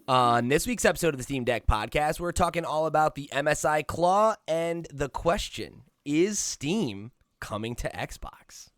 On this week's episode of the Steam Deck podcast, we're talking all about the MSI Claw and the question, is Steam coming to Xbox?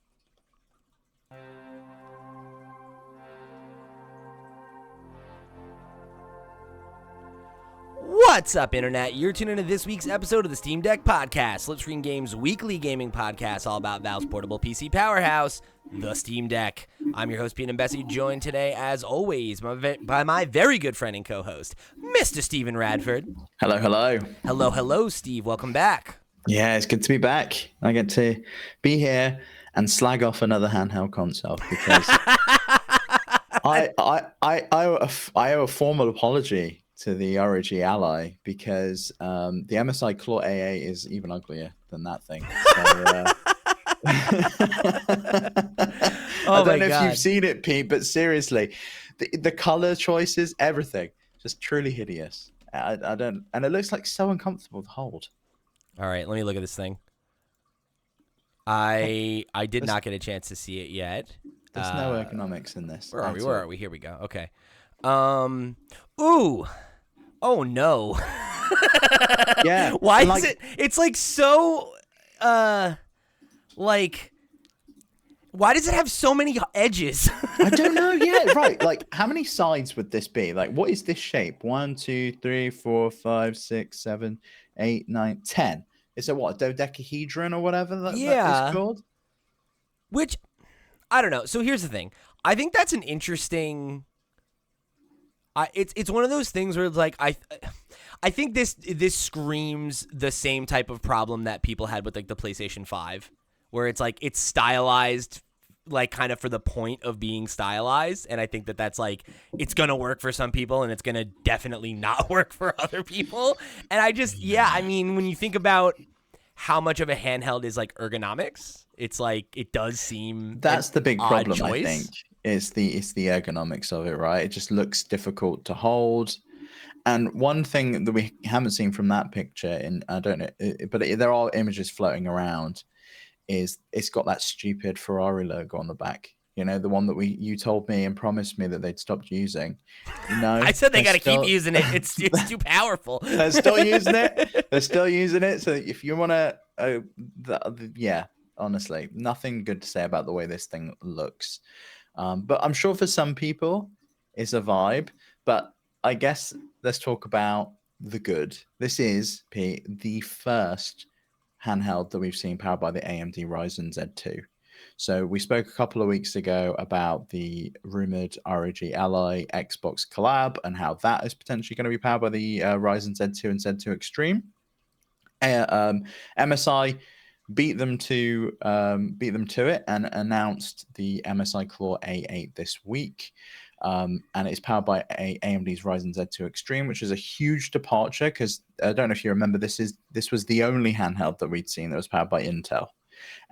What's up, Internet? You're tuning into this week's episode of the Steam Deck podcast, Flip Screen Games' weekly gaming podcast all about Valve's portable PC powerhouse, the Steam Deck. I'm your host, Pete and Bessie, joined today, as always, by my very good friend and co-host, Mr. Steven Radford. Hello, hello. Hello, Steve. Welcome back. Yeah, it's good to be back. I get to be here and slag off another handheld console because I owe a formal apology to the ROG Ally because the MSI Claw A8 is even uglier than that thing. So, I don't know if you've seen it, Pete, but seriously, the color choices, everything, just truly hideous. I don't, and it looks like so uncomfortable to hold. All right, let me look at this thing. I did not get a chance to see it yet. There's no ergonomics in this. Where are we? Here we go. Okay. Ooh. Oh no. Yeah. Why is it? It's like so. Like. Why does it have so many edges? I don't know. Yeah, right. Like, how many sides would this be? Like, what is this shape? 1, 2, 3, 4, 5, 6, 7, 8, 9, 10. Is it what, a dodecahedron or whatever that is called? Which, I don't know. So here's the thing. I think that's an interesting. It's one of those things where it's like I think this screams the same type of problem that people had with like the PlayStation 5, where it's like it's stylized like kind of for the point of being stylized, and I think that's like it's gonna work for some people and it's gonna definitely not work for other people. And I mean, when you think about how much of a handheld is like ergonomics, it's like it does seem that's the big problem. Choice. I think it's the ergonomics of it, right? It just looks difficult to hold. And one thing that we haven't seen from that picture, and I don't know, but there are images floating around, is it's got that stupid Ferrari logo on the back. You know, the one that you told me and promised me that they'd stopped using. No, I said they got to keep using it. It's too powerful. They're still using it. They're still using it. So if you want to, yeah, honestly, nothing good to say about the way this thing looks. But I'm sure for some people it's a vibe. But I guess let's talk about the good. This is, Pete, the first handheld that we've seen powered by the AMD Ryzen Z2. So we spoke a couple of weeks ago about the rumored ROG Ally Xbox collab and how that is potentially going to be powered by the Ryzen Z2 and Z2 Extreme. MSI beat them to it and announced the MSI Claw A8 this week. And it's powered by AMD's Ryzen Z2 Extreme, which is a huge departure because I don't know if you remember, this was the only handheld that we'd seen that was powered by Intel,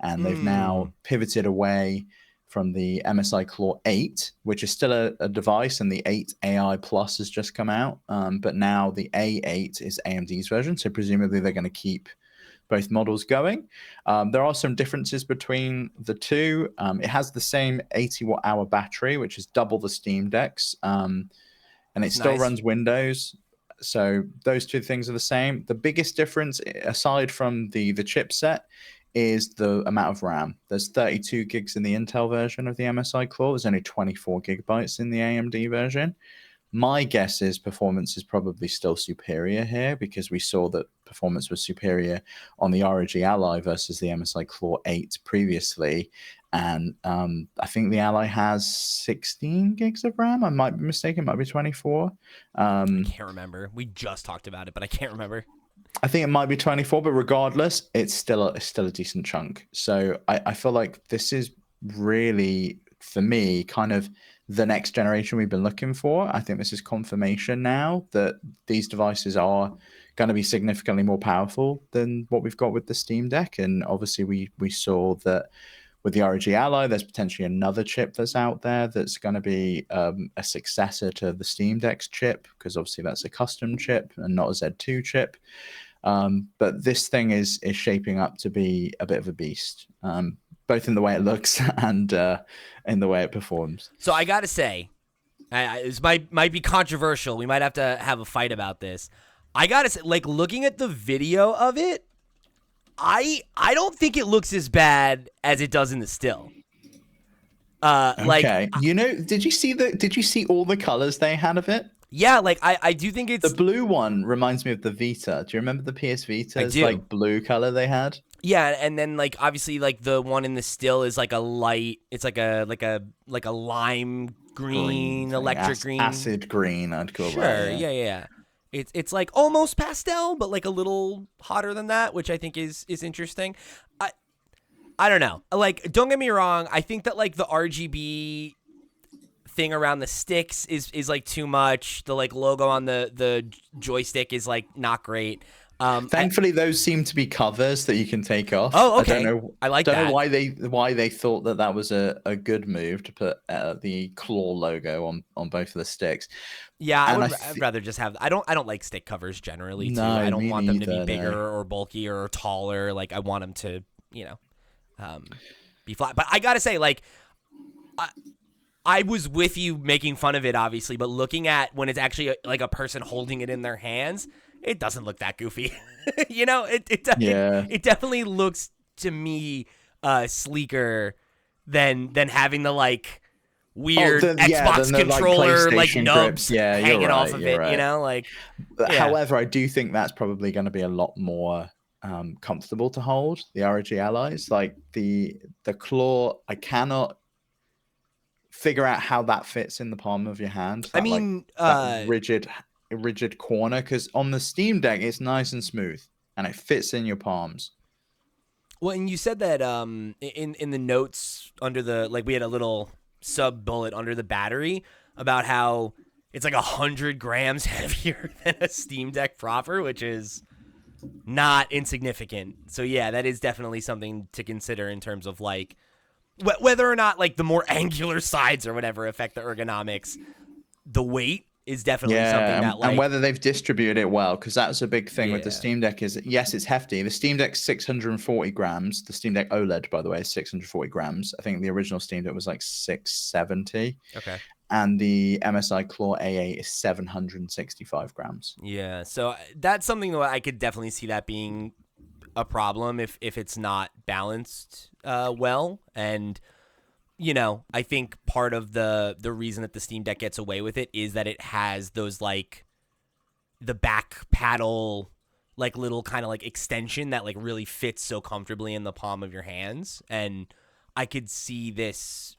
and they've now pivoted away from the MSI Claw 8, which is still a device, and the 8 AI Plus has just come out, but now the A8 is AMD's version, so presumably they're going to keep both models going. There are some differences between the two. It has the same 80 watt hour battery, which is double the Steam Deck's, and it still runs Windows. So those two things are the same. The biggest difference, aside from the chipset, is the amount of RAM. There's 32 gigs in the Intel version of the MSI Claw. There's only 24 gigabytes in the AMD version. My guess is performance is probably still superior here because we saw that performance was superior on the ROG Ally versus the MSI Claw 8 previously. And I think the Ally has 16 gigs of RAM. I might be mistaken. It might be 24. I can't remember. We just talked about it, but I can't remember. I think it might be 24, but regardless, it's still a decent chunk. So I feel like this is really, for me, kind of the next generation we've been looking for. I think this is confirmation now that these devices are going to be significantly more powerful than what we've got with the Steam Deck. And obviously we saw that with the ROG Ally, there's potentially another chip that's out there that's going to be a successor to the Steam Deck's chip, because obviously that's a custom chip and not a Z2 chip. But this thing is shaping up to be a bit of a beast, both in the way it looks and in the way it performs. So I got to say, This might be controversial. We might have to have a fight about this. I gotta say, like, looking at the video of it, I don't think it looks as bad as it does in the still. Okay, did you see all the colors they had of it? Yeah, like I do think it's the blue one reminds me of the Vita. Do you remember the PS Vita's do. like blue color they had? Yeah, and then like obviously like the one in the still is like a light. It's like a lime green electric green, acid green. I'd call sure, that. Yeah. It's like almost pastel, but like a little hotter than that, which I think is interesting. I don't know. Like, don't get me wrong. I think that like the RGB thing around the sticks is like too much. The like logo on the joystick is like not great. Thankfully, those seem to be covers that you can take off. Oh, okay. I like don't that. know why they thought that was a good move to put the claw logo on both of the sticks. Yeah, I'd rather just have. I don't like stick covers generally. Too. I don't want them to be bigger or bulkier or taller. Like I want them to, be flat. But I gotta say, like, I was with you making fun of it, obviously, but looking at when it's actually like a person holding it in their hands, it doesn't look that goofy. It definitely looks to me sleeker than having the like weird Xbox controller like nubs hanging off of it. Right. However, I do think that's probably going to be a lot more comfortable to hold. The ROG Allies, like the claw, I cannot figure out how that fits in the palm of your hand. That rigid corner, because on the Steam Deck it's nice and smooth and it fits in your palms. Well, and you said that in the notes under the we had a little sub bullet under the battery about how it's like 100 grams heavier than a Steam Deck proper, which is not insignificant. So yeah, that is definitely something to consider in terms of like whether or not like the more angular sides or whatever affect the ergonomics. The weight is definitely something that and whether they've distributed it well, because that's a big thing with the Steam Deck. Is yes, it's hefty. The Steam Deck's 640 grams. The Steam Deck OLED, by the way, is 640 grams. I think the original Steam Deck was like 670. Okay. And the MSI Claw A8 is 765 grams. Yeah, so that's something that I could definitely see that being a problem if it's not balanced well. And I think part of the reason that the Steam Deck gets away with it is that it has those like the back paddle like little kind of like extension that like really fits so comfortably in the palm of your hands, and I could see this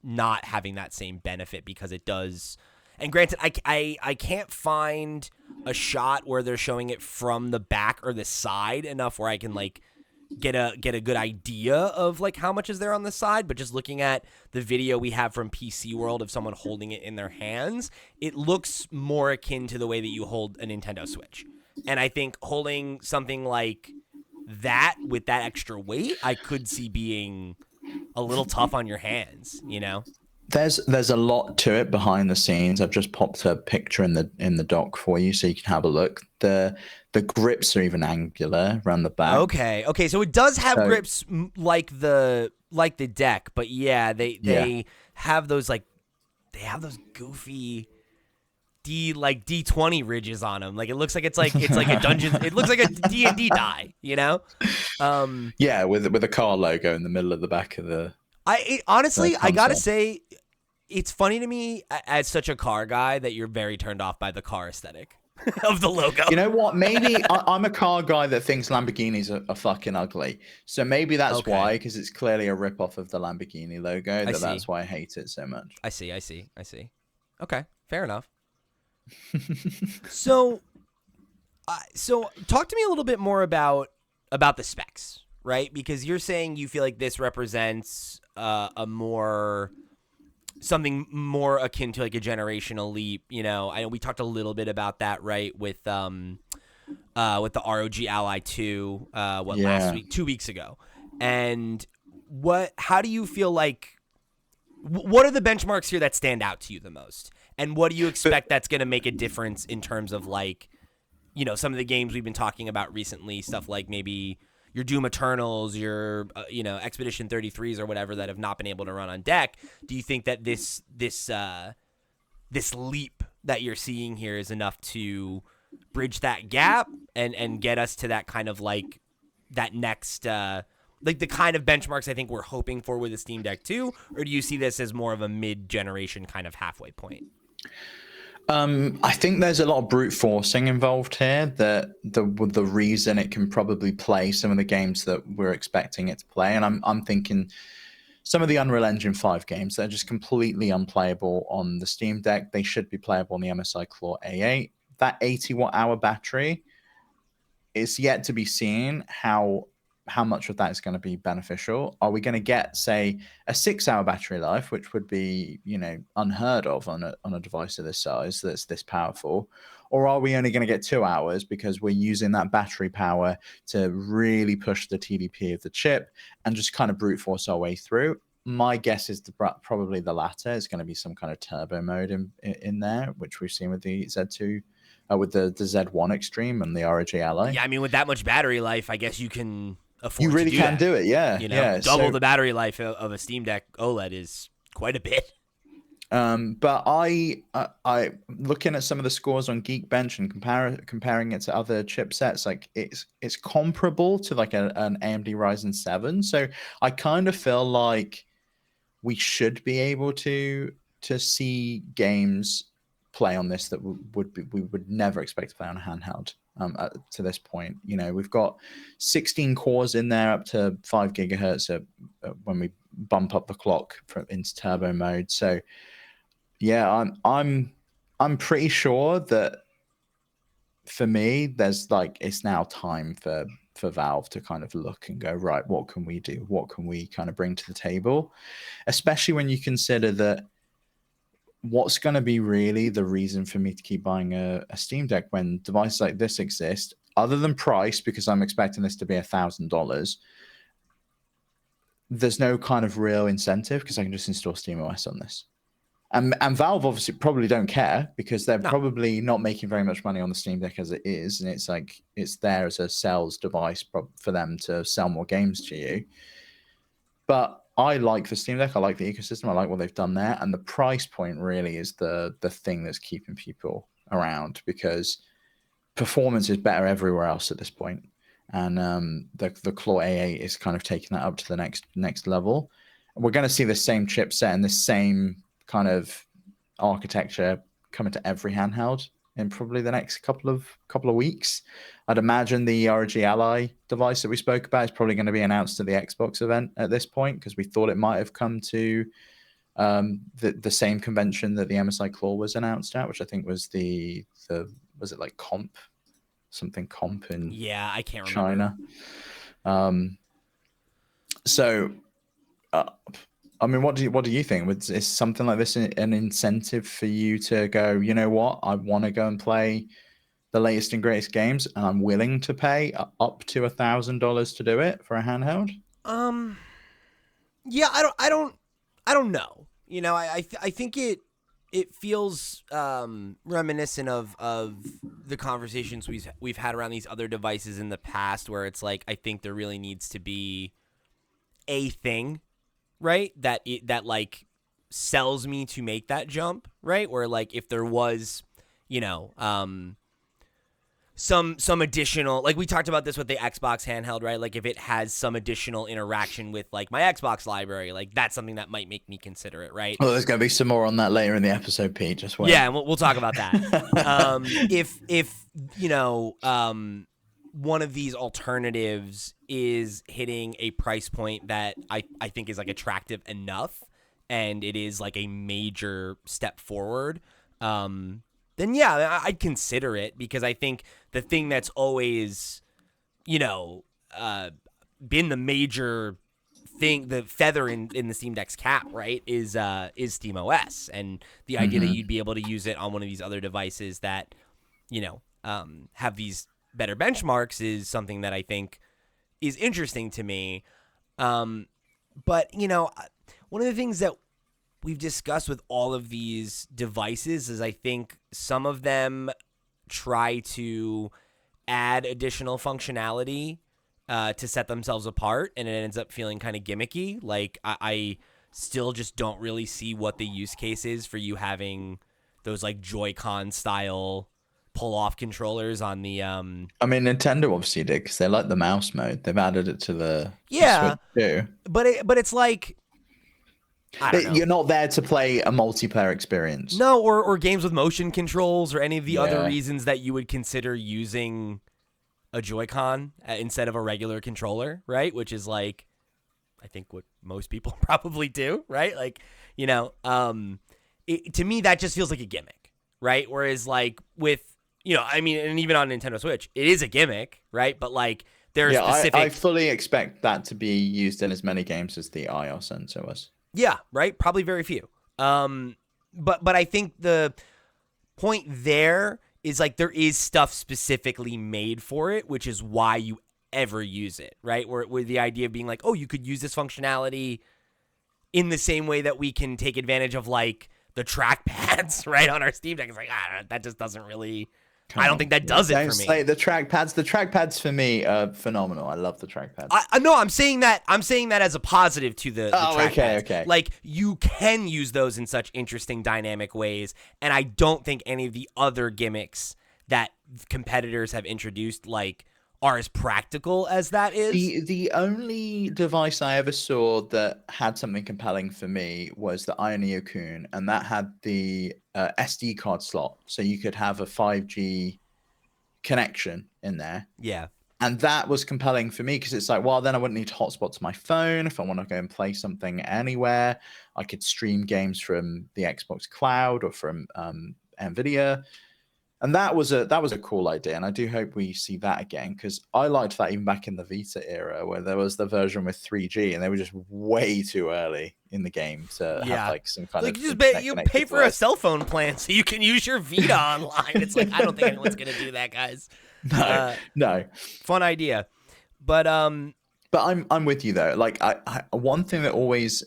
not having that same benefit because it does. And granted, I can't find a shot where they're showing it from the back or the side enough where I can like get a good idea of like how much is there on the side, but just looking at the video we have from PC World of someone holding it in their hands, it looks more akin to the way that you hold a Nintendo Switch. And I think holding something like that with that extra weight, I could see being a little tough on your hands, There's a lot to it behind the scenes. I've just popped a picture in the dock for you so you can have a look. The grips are even angular around the back. Okay. So it does have grips like the deck, but yeah, they have those those goofy D20 ridges on them. Like it looks like it's like a dungeon. It looks like a D&D die, Yeah, with a car logo in the middle of the back of the. Honestly, I gotta say, it's funny to me as such a car guy that you're very turned off by the car aesthetic of the logo. You know what? Maybe I'm a car guy that thinks Lamborghinis are fucking ugly. So maybe that's why, because it's clearly a ripoff of the Lamborghini logo. That's why I hate it so much. I see. Okay, fair enough. So talk to me a little bit more about the specs, right? Because you're saying you feel like this represents something more akin to like a generational leap. I know we talked a little bit about that, right? With the ROG Ally 2, last week, 2 weeks ago. And how do you feel like, what are the benchmarks here that stand out to you the most? And what do you expect that's going to make a difference in terms of like, some of the games we've been talking about recently, stuff like maybe, Doom Eternals, your Expedition 33s or whatever that have not been able to run on deck. Do you think that this leap that you're seeing here is enough to bridge that gap and get us to that kind of like that next like the kind of benchmarks I think we're hoping for with the Steam Deck 2, or do you see this as more of a mid-generation kind of halfway point? I think there's a lot of brute forcing involved here. That the reason it can probably play some of the games that we're expecting it to play, and I'm thinking some of the Unreal Engine 5 games that are just completely unplayable on the Steam Deck. They should be playable on the MSI Claw A8. That 80 watt-hour battery, it's yet to be seen how much of that is going to be beneficial. Are we going to get, say, a 6-hour battery life, which would be, unheard of on a device of this size that's this powerful? Or are we only going to get 2 hours because we're using that battery power to really push the TDP of the chip and just kind of brute force our way through? My guess is probably the latter. It's going to be some kind of turbo mode in there, which we've seen with the Z2, with the Z1 Extreme and the ROG Ally. Yeah, I mean, with that much battery life, I guess you can afford You really to do can that. do it, yeah. Double the battery life of a Steam Deck OLED is quite a bit. But I looking at some of the scores on Geekbench and comparing it to other chipsets, like it's comparable to like an AMD Ryzen 7. So I kind of feel like we should be able to see games play on this that we would never expect to play on a handheld. To this point, we've got 16 cores in there up to 5 gigahertz when we bump up the clock into turbo mode. So yeah, I'm pretty sure that for me, there's like it's now time for Valve to kind of look and go, right, what can we do? What can we kind of bring to the table? Especially when you consider that what's going to be really the reason for me to keep buying a Steam Deck when devices like this exist, other than price, because I'm expecting this to be $1,000. There's no kind of real incentive because I can just install SteamOS on this. And Valve obviously probably don't care because they're probably not making very much money on the Steam Deck as it is. And it's like it's there as a sales device for them to sell more games to you. But I like the Steam Deck. I like the ecosystem. I like what they've done there. And the price point really is the thing that's keeping people around because performance is better everywhere else at this point. And the Claw A8 is kind of taking that up to the next level. We're going to see the same chipset and the same kind of architecture coming to every handheld in probably the next couple of weeks. I'd imagine the ROG Ally device that we spoke about is probably going to be announced to the Xbox event at this point because we thought it might have come to the same convention that the MSI Claw was announced at, which I think was was it like Comp in I can't China. remember. So I mean, what do you think? Is something like this an incentive for you to go, you know what, I want to go and play the latest and greatest games, and I'm willing to pay up to $1,000 to do it for a handheld? Yeah, I don't know. I think it feels reminiscent of the conversations we've had around these other devices in the past, where it's like I think there really needs to be a thing, right? That like sells me to make that jump, right? Where like if there was, some additional, like we talked about this with the Xbox handheld, right? Like if it has some additional interaction with like my Xbox library, like that's something that might make me consider it, right? Well, there's going to be some more on that later in the episode, Pete. Just wait. Yeah, and we'll talk about that. If one of these alternatives is hitting a price point that I think is like attractive enough, and it is like a major step forward, then yeah, I'd consider it, because I think the thing that's always, been the major thing, the feather in the Steam Deck's cap, right, is SteamOS, and the idea that you'd be able to use it on one of these other devices that, have these better benchmarks is something that I think is interesting to me. But, one of the things that we've discussed with all of these devices is I think some of them try to add additional functionality to set themselves apart, and it ends up feeling kind of gimmicky. Like I still just don't really see what the use case is for you having those like Joy-Con style pull-off controllers on the I mean, Nintendo obviously did because they like the mouse mode. They've added it to the yeah, Switch too. but it's like I don't know. You're not there to play a multiplayer experience. No, or games with motion controls or any of the other Yeah. reasons that you would consider using a Joy-Con instead of a regular controller, right? Which is like, I think what most people probably do, right? Like, you know, to me, that just feels like a gimmick, right? Whereas like with, you know, I mean, and even on Nintendo Switch, it is a gimmick, right? But like there are specific... I fully expect that to be used in as many games as the iOS sensor was. Yeah, right? Probably very few. But I think the point there is like there is stuff specifically made for it, which is why you ever use it, right? Where the idea of being like, oh, you could use this functionality in the same way that we can take advantage of like the trackpads, right, on our Steam Deck. It's like, that just doesn't really... I don't think that does it for me. Say the trackpads. The trackpads for me are phenomenal. I love the trackpads. I know. I'm saying that as a positive to the trackpads. Okay. Like you can use those in such interesting dynamic ways, and I don't think any of the other gimmicks that competitors have introduced like are as practical as that is. The only device I ever saw that had something compelling for me was the Ioneo Kun, and that had the SD card slot, so you could have a 5G connection in there. Yeah. And that was compelling for me because it's like, well, then I wouldn't need to hotspot to my phone if I want to go and play something anywhere. I could stream games from the Xbox Cloud or from NVIDIA. And that was a cool idea, and I do hope we see that again because I liked that even back in the Vita era where there was the version with 3G and they were just way too early in the game to have like some kind like of you pay for a cell phone plan so you can use your Vita online. It's like I don't think anyone's gonna do that, guys. No. Fun idea, but I'm with you though. Like I one thing that always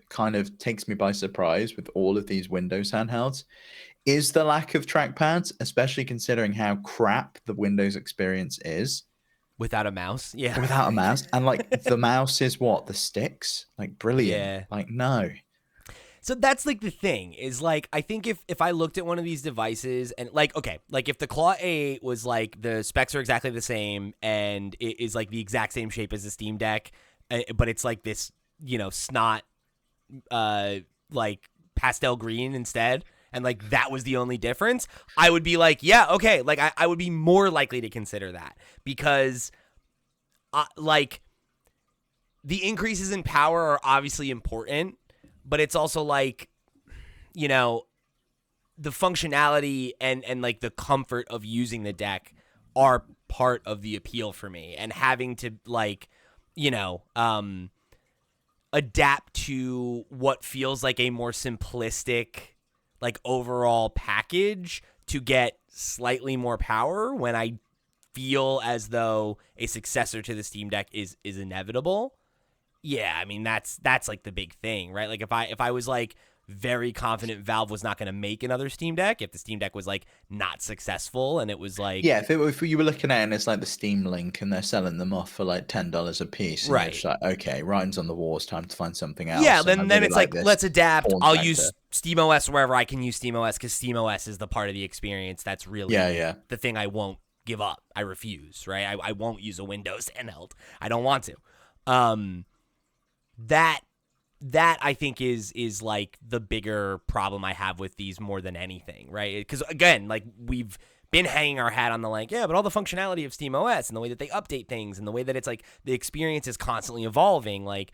kind of takes me by surprise with all of these Windows handhelds is the lack of trackpads, especially considering how crap the Windows experience is. Without a mouse? Yeah. Without a mouse. And like the mouse is what? The sticks? Like brilliant. Yeah. Like no. So that's like the thing is like I think if I looked at one of these devices and like okay, like if the Claw A8 was like the specs are exactly the same and it is like the exact same shape as the Steam Deck, but it's like this, you know, snot like pastel green instead. And like that was the only difference, I would be like, yeah, okay. Like I would be more likely to consider that because like the increases in power are obviously important, but it's also like, you know, the functionality and like the comfort of using the deck are part of the appeal for me, and having to like, you know, adapt to what feels like a more simplistic like overall package to get slightly more power when I feel as though a successor to the Steam Deck is inevitable. Yeah, I mean that's like the big thing, right? Like if I was like very confident Valve was not going to make another Steam Deck, if the Steam Deck was like not successful and it was like if you were looking at it and it's like the Steam Link and they're selling them off for like $10 a piece, right? It's like okay, writing's on the wall, it's time to find something else. Yeah, then it's like let's adapt. I'll use SteamOS wherever I can use SteamOS because SteamOS is the part of the experience that's really the thing I won't give up. I refuse, right? I won't use a Windows handheld. I don't want to. That I think is like the bigger problem I have with these more than anything, right? Because again, like we've been hanging our hat on the like, yeah, but all the functionality of SteamOS and the way that they update things and the way that it's like the experience is constantly evolving, like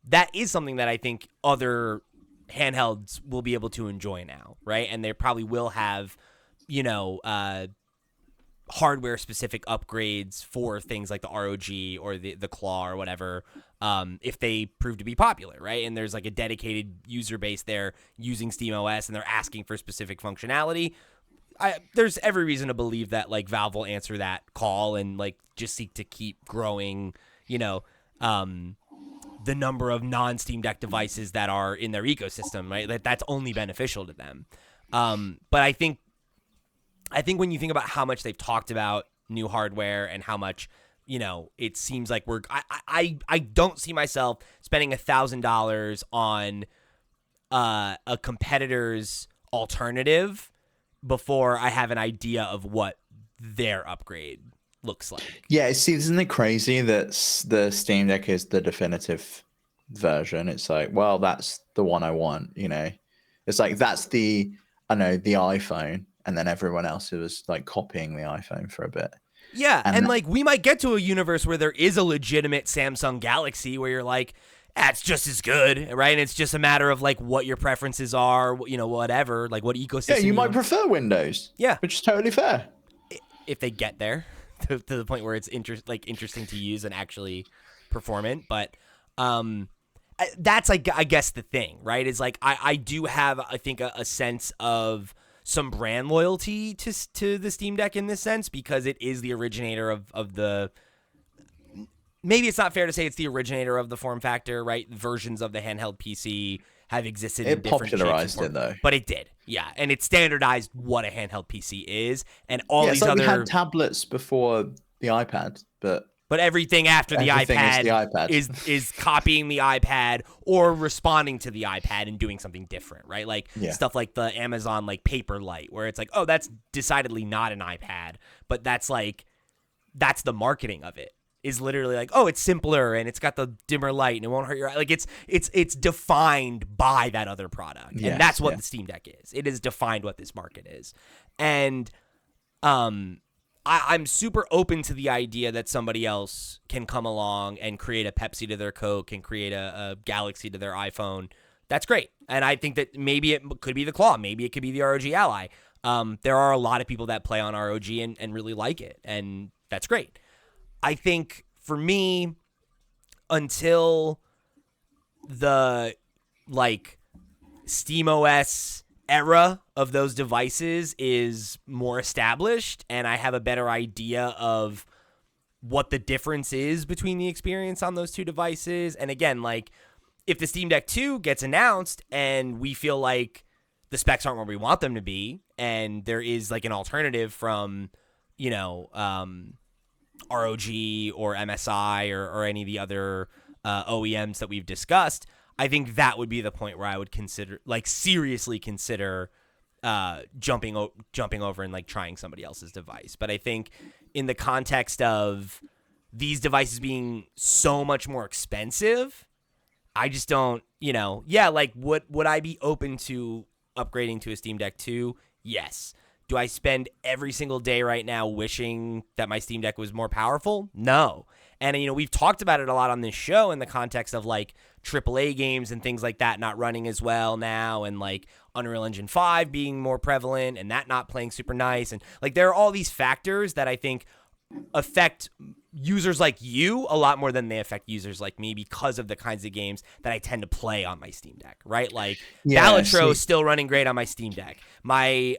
that is something that I think other handhelds will be able to enjoy now, right? And they probably will have, you know, hardware specific upgrades for things like the ROG or the Claw or whatever, if they prove to be popular, right? And there's like a dedicated user base there using SteamOS and they're asking for specific functionality. There's every reason to believe that like Valve will answer that call and like just seek to keep growing, you know, the number of non-Steam Deck devices that are in their ecosystem, right? That's only beneficial to them. But I think when you think about how much they've talked about new hardware and how much it seems like I don't see myself spending $1,000 on a competitor's alternative before I have an idea of what their upgrade looks like. Yeah, isn't it crazy that the Steam Deck is the definitive version? It's like, well, that's the one I want, It's like that's the iPhone, and then everyone else was like copying the iPhone for a bit. Yeah, and And like we might get to a universe where there is a legitimate Samsung Galaxy where you're like, it's just as good, right? And it's just a matter of like what your preferences are, whatever, like what ecosystem. yeah, you might prefer Windows. Yeah, which is totally fair if they get there to the point where it's interesting to use and actually performant. But that's like, I guess the thing, right? Is like I do have, I think, a sense of some brand loyalty to the Steam Deck in this sense, because it is the originator of the. Maybe it's not fair to say it's the originator of the form factor, right? Versions of the handheld PC have existed in different popularized shapes and it, though. But it did, yeah, and it standardized what a handheld PC is, and all Yeah, these it's like other. we had tablets before the iPad, but everything after the everything iPad, is the iPad. is copying the iPad or responding to the iPad and doing something different, right? Like stuff like the Amazon like Paperlight, where it's like, oh, that's decidedly not an iPad, but that's the marketing of it. Is literally like, oh, it's simpler and it's got the dimmer light and it won't hurt your eye. Like it's defined by that other product, and that's what the Steam Deck is. It is defined what this market is, and I'm super open to the idea that somebody else can come along and create a Pepsi to their Coke and create a Galaxy to their iPhone. That's great, and I think that maybe it could be the Claw, maybe it could be the ROG Ally. There are a lot of people that play on ROG and really like it, and that's great. I think for me, until the SteamOS era of those devices is more established and I have a better idea of what the difference is between the experience on those two devices. And again, like if the Steam Deck 2 gets announced and we feel like the specs aren't where we want them to be, and there is like an alternative from, ROG or MSI or any of the other OEMs that we've discussed, I think that would be the point where I would seriously consider jumping over and like trying somebody else's device. But I think in the context of these devices being so much more expensive, I just don't, like would I be open to upgrading to a Steam Deck 2? Yes. Do I spend every single day right now wishing that my Steam Deck was more powerful? No. And, we've talked about it a lot on this show in the context of like AAA games and things like that not running as well now, and like Unreal Engine 5 being more prevalent and that not playing super nice. And like there are all these factors that I think affect users like you a lot more than they affect users like me, because of the kinds of games that I tend to play on my Steam Deck, right? Like Balatro is still running great on my Steam Deck. My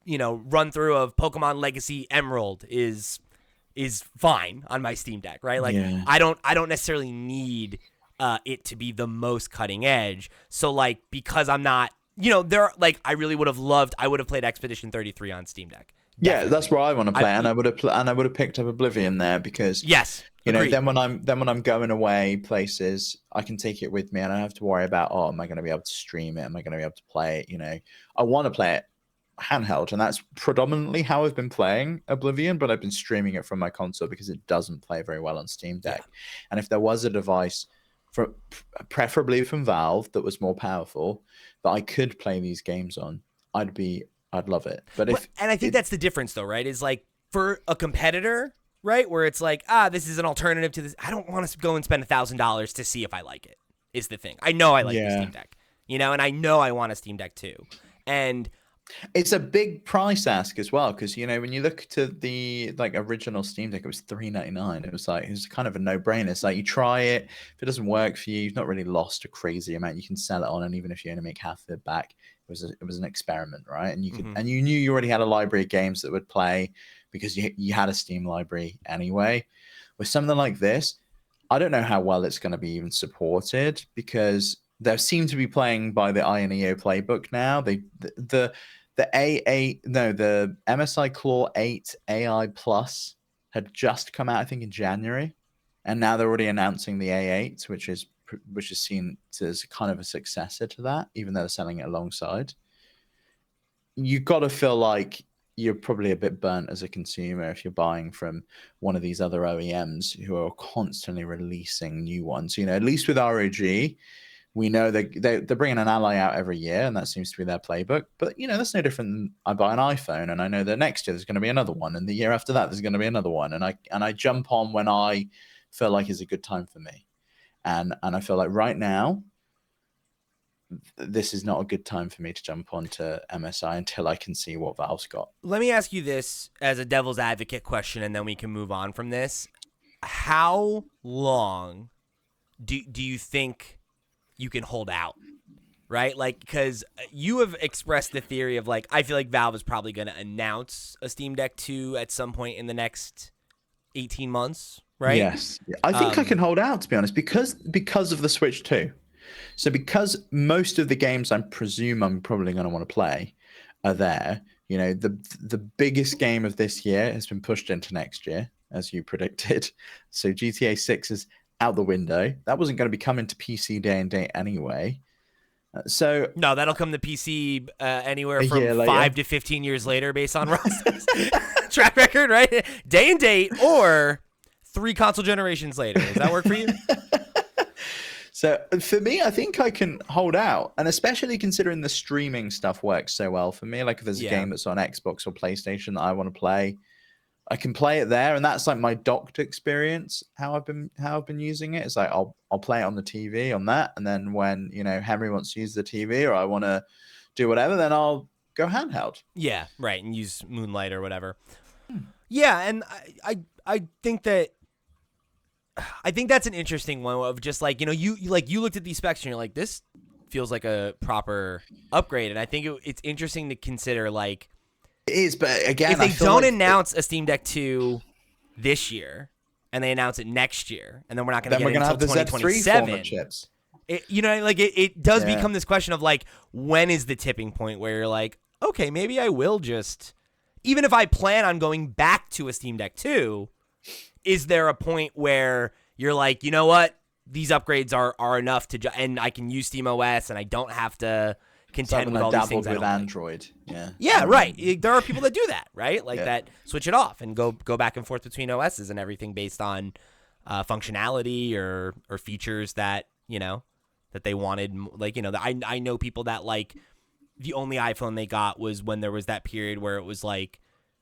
run through of Pokemon Legacy Emerald is fine on my Steam Deck, right? Like I don't necessarily need it to be the most cutting edge. So like because I'm not, I really would have played Expedition 33 on Steam Deck. Definitely. Yeah, that's what I want to play, and I would have picked up Oblivion there because then when I'm going away places, I can take it with me, and I don't have to worry about am I going to be able to stream it? Am I going to be able to play it? I want to play it handheld, and that's predominantly how I've been playing Oblivion, but I've been streaming it from my console because it doesn't play very well on Steam Deck. And if there was a device, preferably from Valve, that was more powerful, that I could play these games on, I'd love it. And I think that's the difference though, right? Is like for a competitor, right? Where it's like, this is an alternative to this. I don't want to go and spend $1,000 to see if I like it, is the thing. I know I like the Steam Deck, and I know I want a Steam Deck too. And it's a big price ask as well, because when you look to the original Steam Deck, it was $399. It was kind of a no-brainer. It's like you try it, if it doesn't work for you, you've not really lost a crazy amount. You can sell it on, and even if you only make half of it back, it was an experiment, right? And you could and you knew you already had a library of games that would play because you had a Steam library anyway. With something like this, I don't know how well it's going to be even supported, because they seem to be playing by the INEO playbook now. The MSI Claw A8 AI Plus had just come out, I think, in January, and now they're already announcing the A8, which is seen as kind of a successor to that, even though they're selling it alongside. You've got to feel like you're probably a bit burnt as a consumer if you're buying from one of these other OEMs who are constantly releasing new ones. At least with ROG, we know they're bringing an Ally out every year, and that seems to be their playbook. But, that's no different than I buy an iPhone, and I know that next year there's going to be another one, and the year after that there's going to be another one. And I jump on when I feel like it's a good time for me. And I feel like right now, this is not a good time for me to jump onto MSI until I can see what Valve's got. Let me ask you this as a devil's advocate question, and then we can move on from this. How long do you think you can hold out? Right? Like, because you have expressed the theory of, like, I feel like Valve is probably going to announce a Steam Deck 2 at some point in the next 18 months, right? Yes. I think I can hold out, to be honest, because of the Switch 2. So because most of the games I presume I'm probably going to want to play are there, the biggest game of this year has been pushed into next year, as you predicted. So GTA 6 is out the window. That wasn't going to be coming to PC day and date anyway. No, that'll come to PC anywhere from 5 to 15 years later based on Ross's track record, right? Day and date, or 3 console generations later. Does that work for you? So for me, I think I can hold out, and especially considering the streaming stuff works so well for me. Like if there's a game that's on Xbox or PlayStation that I want to play, I can play it there, and that's like my docked experience. How I've been using it. It's like I'll play it on the TV on that, and then when Henry wants to use the TV or I want to do whatever, then I'll go handheld. Yeah, right, and use Moonlight or whatever. Yeah, and I think that. I think that's an interesting one of just like, you looked at these specs and you're like, this feels like a proper upgrade. And I think it's interesting to consider, like, it is, but again, if they don't announce a Steam Deck 2 this year and they announce it next year, and then we're not going to get it until 2027. Chips. It does become this question of like, when is the tipping point where you're like, okay, maybe I will just, even if I plan on going back to a Steam Deck 2, is there a point where you're like, you know what, these upgrades are enough to, and I can use SteamOS and I don't have to contend with all these things. With Android, yeah, right. There are people that do that, right? Like that switch it off and go back and forth between OSs and everything based on functionality or features that that they wanted. Like I know people that like the only iPhone they got was when there was that period where it was like,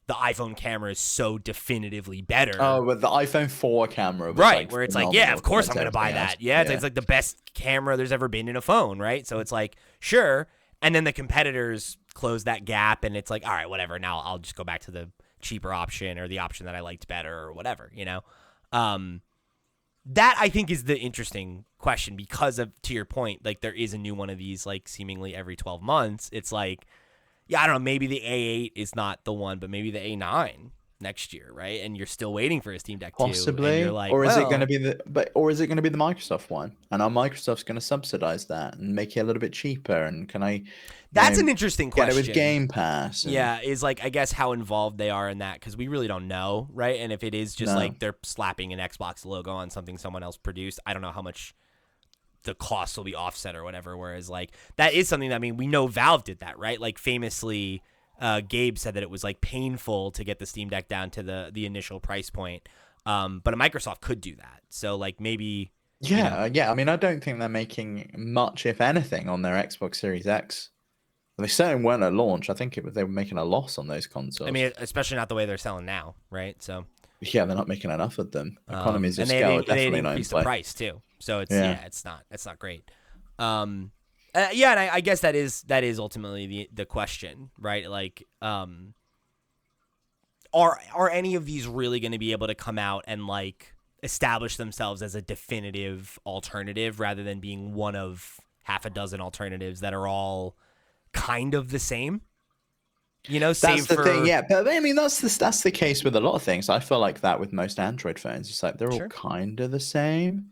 the iPhone camera is so definitively better. Oh, but the iPhone 4 camera. Right, where it's like, yeah, of course I'm going to buy that. Yeah, it's like the best camera there's ever been in a phone, right? So it's like, sure. And then the competitors close that gap, and it's like, all right, whatever. Now I'll just go back to the cheaper option or the option that I liked better or whatever, That, I think, is the interesting question because of, to your point, like there is a new one of these like seemingly every 12 months. It's like, yeah, I don't know, maybe the A8 is not the one, but maybe the A9 next year, right? And you're still waiting for a Steam Deck 2. Possibly. And you're like, or is it going to be the Microsoft one? And our Microsoft's going to subsidize that and make it a little bit cheaper. And can I That's an interesting question. Get it with Game Pass. Yeah, is like, I guess how involved they are in that, because we really don't know, right? And if it is just like they're slapping an Xbox logo on something someone else produced, I don't know how much the cost will be offset or whatever. Whereas like that is something that, I mean, we know Valve did that, right? Like famously, Gabe said that it was like painful to get the Steam Deck down to the initial price point. But a Microsoft could do that. So like maybe. Yeah. I mean, I don't think they're making much, if anything, on their Xbox Series X. They certainly weren't at launch. I think they were making a loss on those consoles. I mean, especially not the way they're selling now, right? So. Yeah, they're not making enough of them. Economies of scale are definitely not in play. The price too, so it's it's not great. And I guess that is ultimately the question, right? Like, are any of these really going to be able to come out and like establish themselves as a definitive alternative rather than being one of half a dozen alternatives that are all kind of the same? That's the thing, yeah. But I mean, that's the case with a lot of things. I feel like that with most Android phones. It's like they're all kind of the same,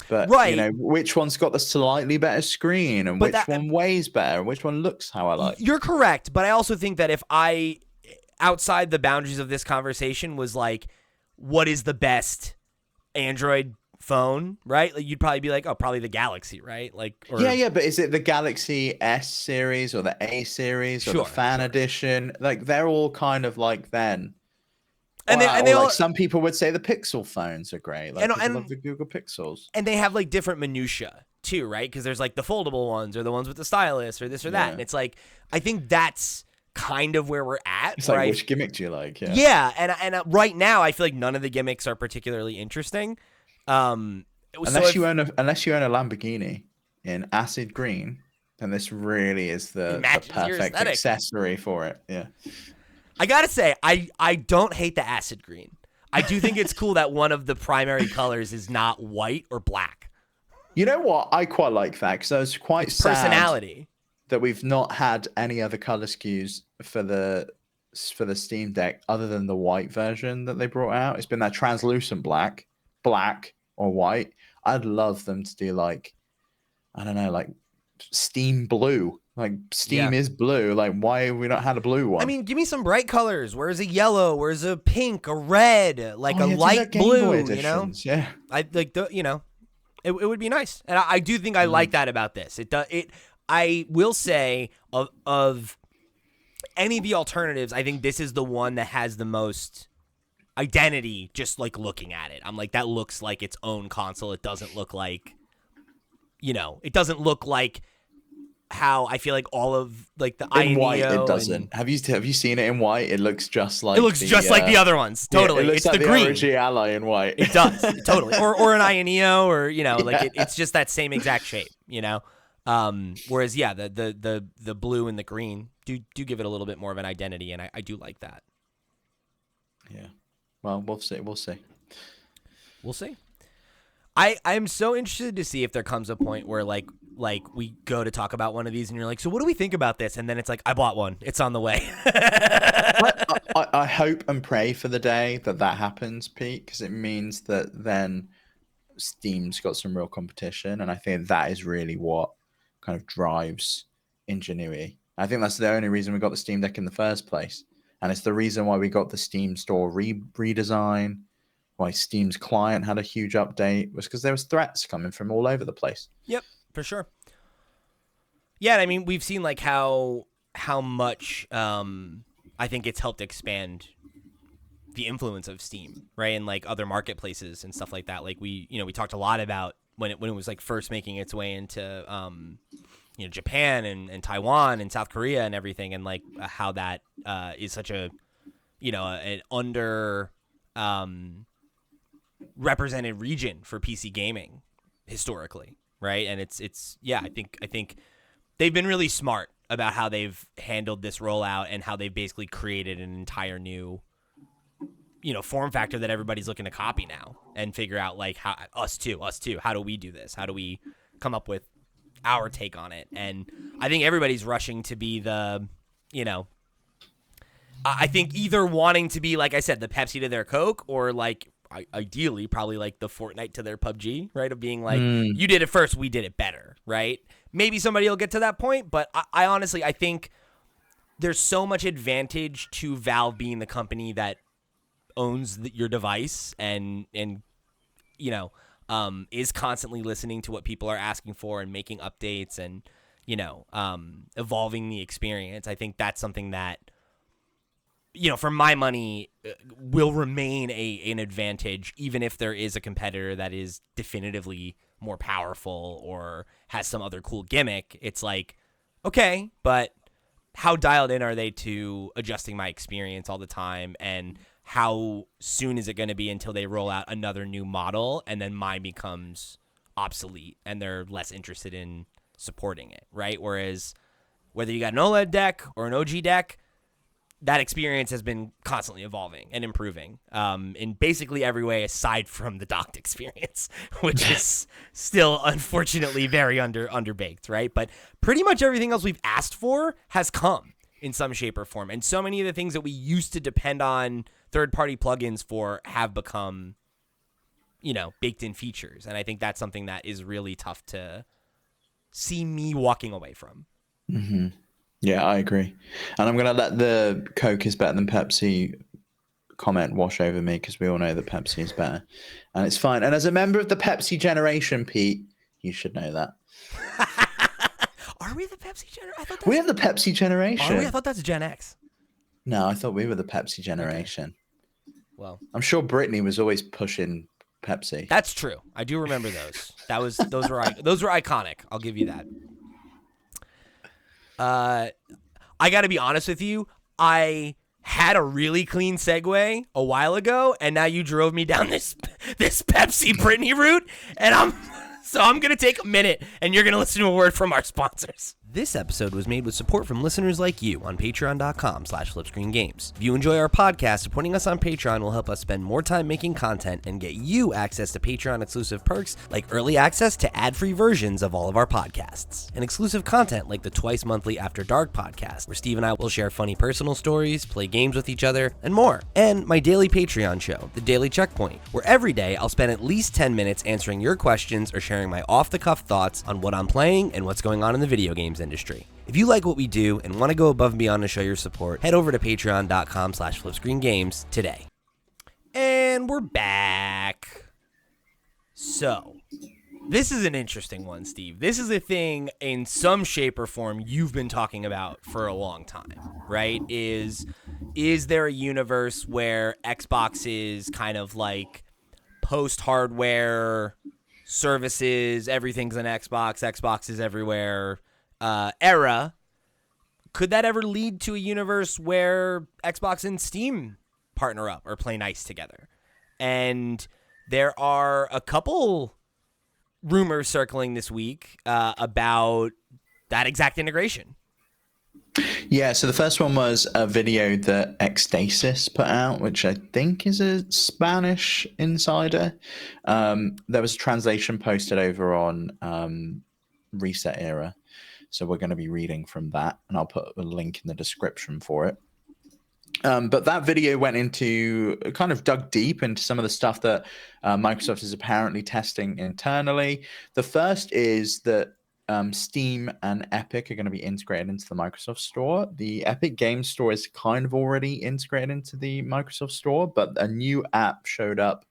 but which one's got the slightly better screen, and which one weighs better, and which one looks how I like. You're correct, but I also think that if I, outside the boundaries of this conversation, was like, what is the best Android phone, right? Like you'd probably be like, oh, probably the Galaxy, right? Like, or Yeah, but is it the Galaxy S series or the A series or the Fan Edition? Like they're all kind of like then. And Or they like all, some people would say the Pixel phones are great. Like people love the Google Pixels. and they have like different minutia too, right? Because there's like the foldable ones or the ones with the stylus or this or that. And it's like, I think that's kind of where we're at. It's like, which gimmick do you like? Yeah. Yeah. And right now I feel like none of the gimmicks are particularly interesting. Unless you own a Lamborghini in acid green, then this really is the perfect accessory for it. Yeah. I gotta say, I don't hate the acid green. I do think it's cool that one of the primary colors is not white or black. You know what? I quite like that because I was quite sad personality that we've not had any other color SKUs for the Steam Deck other than the white version that they brought out. It's been that translucent black or white. I'd love them to do like, I don't know, like Steam blue. Like Steam is blue. Like why have we not had a blue one? I mean, give me some bright colors. Where's a yellow? Where's a pink? A red? Like a light blue? You know? Yeah. I like the. You know, it would be nice, and I do think I like that about this. It does. I will say of any of the alternatives, I think this is the one that has the most identity. Just like looking at it, I'm like, that looks like its own console. It doesn't look like, it doesn't look like how I feel like all of like the in white. It doesn't. Have you seen it in white? It looks just like like the other ones. Totally, it looks it's like the green ROG Ally in white. It does totally, or an Ioneo, or like it's just that same exact shape. Whereas the blue and the green do give it a little bit more of an identity, and I do like that. Yeah. Well, we'll see. We'll see. I'm so interested to see if there comes a point where like we go to talk about one of these and you're like, so what do we think about this? And then it's like, I bought one. It's on the way. I hope and pray for the day that happens, Pete, because it means that then Steam's got some real competition. And I think that is really what kind of drives ingenuity. I think that's the only reason we got the Steam Deck in the first place. And it's the reason why we got the Steam Store redesign, why Steam's client had a huge update, was because there was threats coming from all over the place. Yep, for sure. Yeah, I mean, we've seen like how much I think it's helped expand the influence of Steam, right? And like other marketplaces and stuff like that. Like we talked a lot about when it was like first making its way into Japan and Taiwan and South Korea and everything, and like how that is such a an under represented region for PC gaming historically, right? And it's I think they've been really smart about how they've handled this rollout and how they've basically created an entire new form factor that everybody's looking to copy now and figure out like how us too, how do we do this? How do we come up with our take on it? And I think everybody's rushing to be the I think either wanting to be, like I said, the Pepsi to their Coke, or like ideally probably like the Fortnite to their PUBG, right? Of being like, you did it first, we did it better, right? Maybe somebody will get to that point, but I honestly, I think there's so much advantage to Valve being the company that owns your device and is constantly listening to what people are asking for and making updates and evolving the experience. I think that's something that for my money will remain an advantage, even if there is a competitor that is definitively more powerful or has some other cool gimmick. It's like, okay, but how dialed in are they to adjusting my experience all the time, and how soon is it going to be until they roll out another new model and then mine becomes obsolete and they're less interested in supporting it, right? Whereas whether you got an OLED deck or an OG deck, that experience has been constantly evolving and improving in basically every way aside from the docked experience, which is still unfortunately very underbaked, right? But pretty much everything else we've asked for has come in some shape or form. And so many of the things that we used to depend on third-party plugins for have become, baked-in features. And I think that's something that is really tough to see me walking away from. Mm-hmm. Yeah, I agree. And I'm going to let the Coke is better than Pepsi comment wash over me because we all know that Pepsi is better, and it's fine. And as a member of the Pepsi generation, Pete, you should know that. Are we the Pepsi generation? I thought We're the Pepsi generation. Are we? I thought that's Gen X. No, I thought we were the Pepsi generation. Okay. Well, I'm sure Britney was always pushing Pepsi. That's true. I do remember those. Those were iconic. I'll give you that. I got to be honest with you. I had a really clean segue a while ago, and now you drove me down this Pepsi Britney route, and I'm going to take a minute, and you're going to listen to a word from our sponsors. This episode was made with support from listeners like you on patreon.com/flipscreengames. If you enjoy our podcast, supporting us on Patreon will help us spend more time making content and get you access to Patreon exclusive perks like early access to ad-free versions of all of our podcasts, and exclusive content like the twice monthly After Dark podcast, where Steve and I will share funny personal stories, play games with each other, and more. And my daily Patreon show, The Daily Checkpoint, where every day I'll spend at least 10 minutes answering your questions or sharing my off-the-cuff thoughts on what I'm playing and what's going on in the video games industry. If you like what we do and want to go above and beyond to show your support, head over to patreon.com/flipscreengames today. And we're back. So, this is an interesting one, Steve. This is a thing in some shape or form you've been talking about for a long time, right? Is there a universe where Xbox is kind of like post-hardware services, everything's an Xbox is everywhere, era? Could that ever lead to a universe where Xbox and Steam partner up or play nice together? And there are a couple rumors circling this week about that exact integration. Yeah, so the first one was a video that Xtasis put out, which I think is a Spanish insider. There was a translation posted over on Reset Era. So we're going to be reading from that, and I'll put a link in the description for it. But that video went into, kind of dug deep into some of the stuff that Microsoft is apparently testing internally. The first is that Steam and Epic are going to be integrated into the Microsoft Store. The Epic Games Store is kind of already integrated into the Microsoft Store, but a new app showed up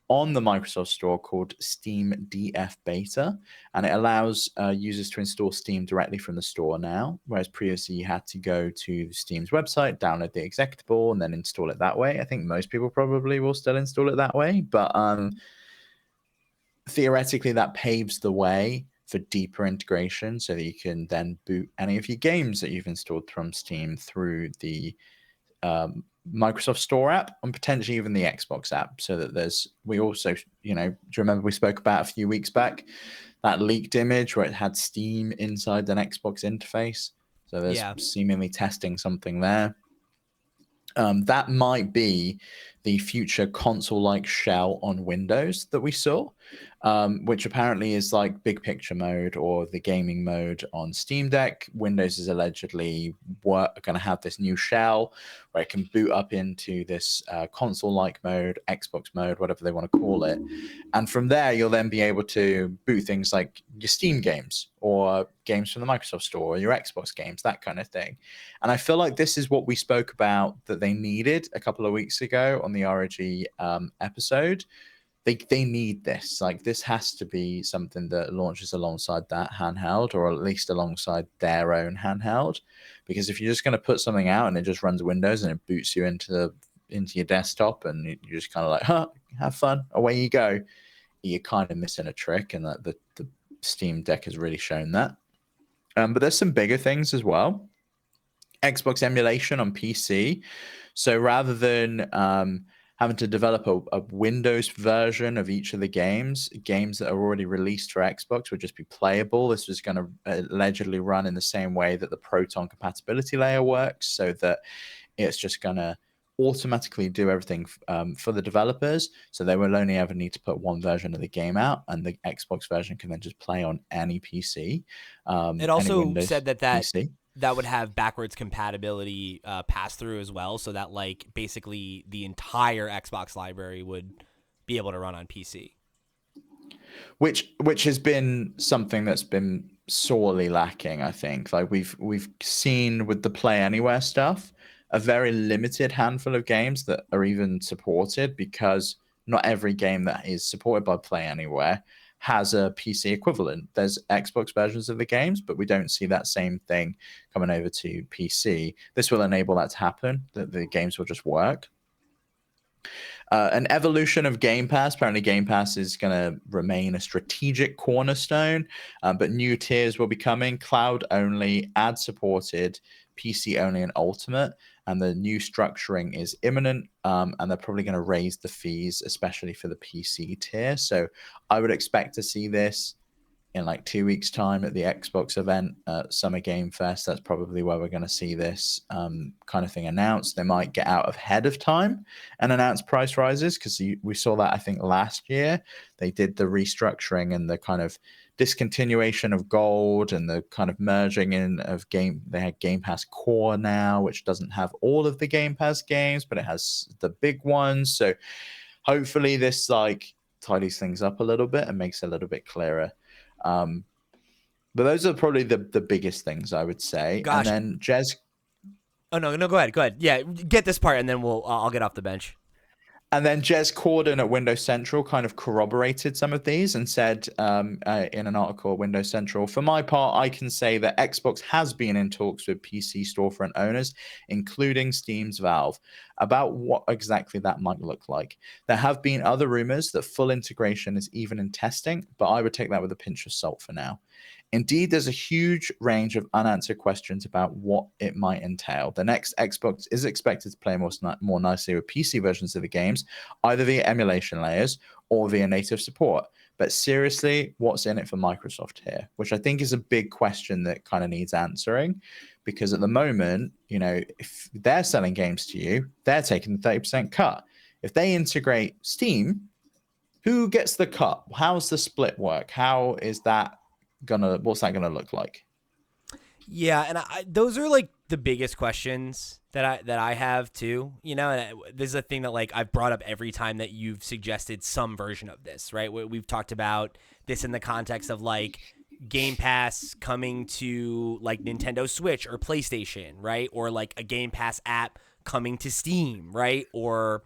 on the Microsoft Store called Steam DF Beta, and it allows users to install Steam directly from the store now, whereas previously you had to go to Steam's website, download the executable, and then install it that way. I think most people probably will still install it that way, but theoretically that paves the way for deeper integration so that you can then boot any of your games that you've installed from Steam through the Microsoft Store app and potentially even the Xbox app, so that we also, do you remember we spoke about a few weeks back that leaked image where it had Steam inside an Xbox interface? So there's seemingly testing something there. That might be the future console-like shell on Windows that we saw, which apparently is like big picture mode or the gaming mode on Steam Deck. Windows is allegedly going to have this new shell where it can boot up into this console-like mode, Xbox mode, whatever they want to call it. And from there, you'll then be able to boot things like your Steam games or games from the Microsoft Store or your Xbox games, that kind of thing. And I feel like this is what we spoke about that they needed a couple of weeks ago on the ROG episode. They need this. Like, this has to be something that launches alongside that handheld, or at least alongside their own handheld. Because if you're just going to put something out and it just runs Windows and it boots you into your desktop and you're just kind of like, have fun, away you go, you're kind of missing a trick. And that the Steam Deck has really shown that. But there's some bigger things as well. Xbox emulation on PC. So rather than having to develop a Windows version of each of the games that are already released for Xbox would just be playable. This was going to allegedly run in the same way that the Proton compatibility layer works, so that it's just going to automatically do everything for the developers. So they will only ever need to put one version of the game out, and the Xbox version can then just play on any PC. It also said that PC. That would have backwards compatibility pass through as well, so that like basically the entire Xbox library would be able to run on PC. Which has been something that's been sorely lacking, I think. Like we've seen with the Play Anywhere stuff, a very limited handful of games that are even supported, because not every game that is supported by Play Anywhere has a PC equivalent. There's Xbox versions of the games, but we don't see that same thing coming over to PC. This will enable that to happen, that the games will just work. An evolution of Game Pass. Apparently, Game Pass is going to remain a strategic cornerstone, but new tiers will be coming: cloud only, ad supported, PC only, and ultimate. And the new structuring is imminent, and they're probably going to raise the fees, especially for the PC tier. So I would expect to see this in like 2 weeks' time at the Xbox event, Summer Game Fest. That's probably where we're going to see this kind of thing announced. They might get out ahead of time and announce price rises, because we saw that, I think, last year. They did the restructuring and the kind of discontinuation of Gold and the kind of merging in of game. They had Game Pass Core now, which doesn't have all of the Game Pass games, but it has the big ones. So hopefully this like tidies things up a little bit and makes it a little bit clearer. But those are probably the biggest things, I would say. Gosh. And then Jez. Oh no, go ahead. Yeah, get this part, and then I'll get off the bench. And then Jez Corden at Windows Central kind of corroborated some of these and said in an article at Windows Central, "For my part, I can say that Xbox has been in talks with PC storefront owners, including Steam's Valve, about what exactly that might look like. There have been other rumors that full integration is even in testing, but I would take that with a pinch of salt for now. Indeed, there's a huge range of unanswered questions about what it might entail. The next Xbox is expected to play more nicely with PC versions of the games, either via emulation layers or via native support. But seriously, what's in it for Microsoft here?" Which I think is a big question that kind of needs answering, because at the moment, you know, if they're selling games to you, they're taking the 30% cut. If they integrate Steam, who gets the cut? How's the split work? How is that what's that gonna look like? Yeah, and those are like the biggest questions that I have too. You know, and this is a thing that like I've brought up every time that you've suggested some version of this, right? We've talked about this in the context of like Game Pass coming to like Nintendo Switch or PlayStation, right? Or like a Game Pass app coming to Steam, right? Or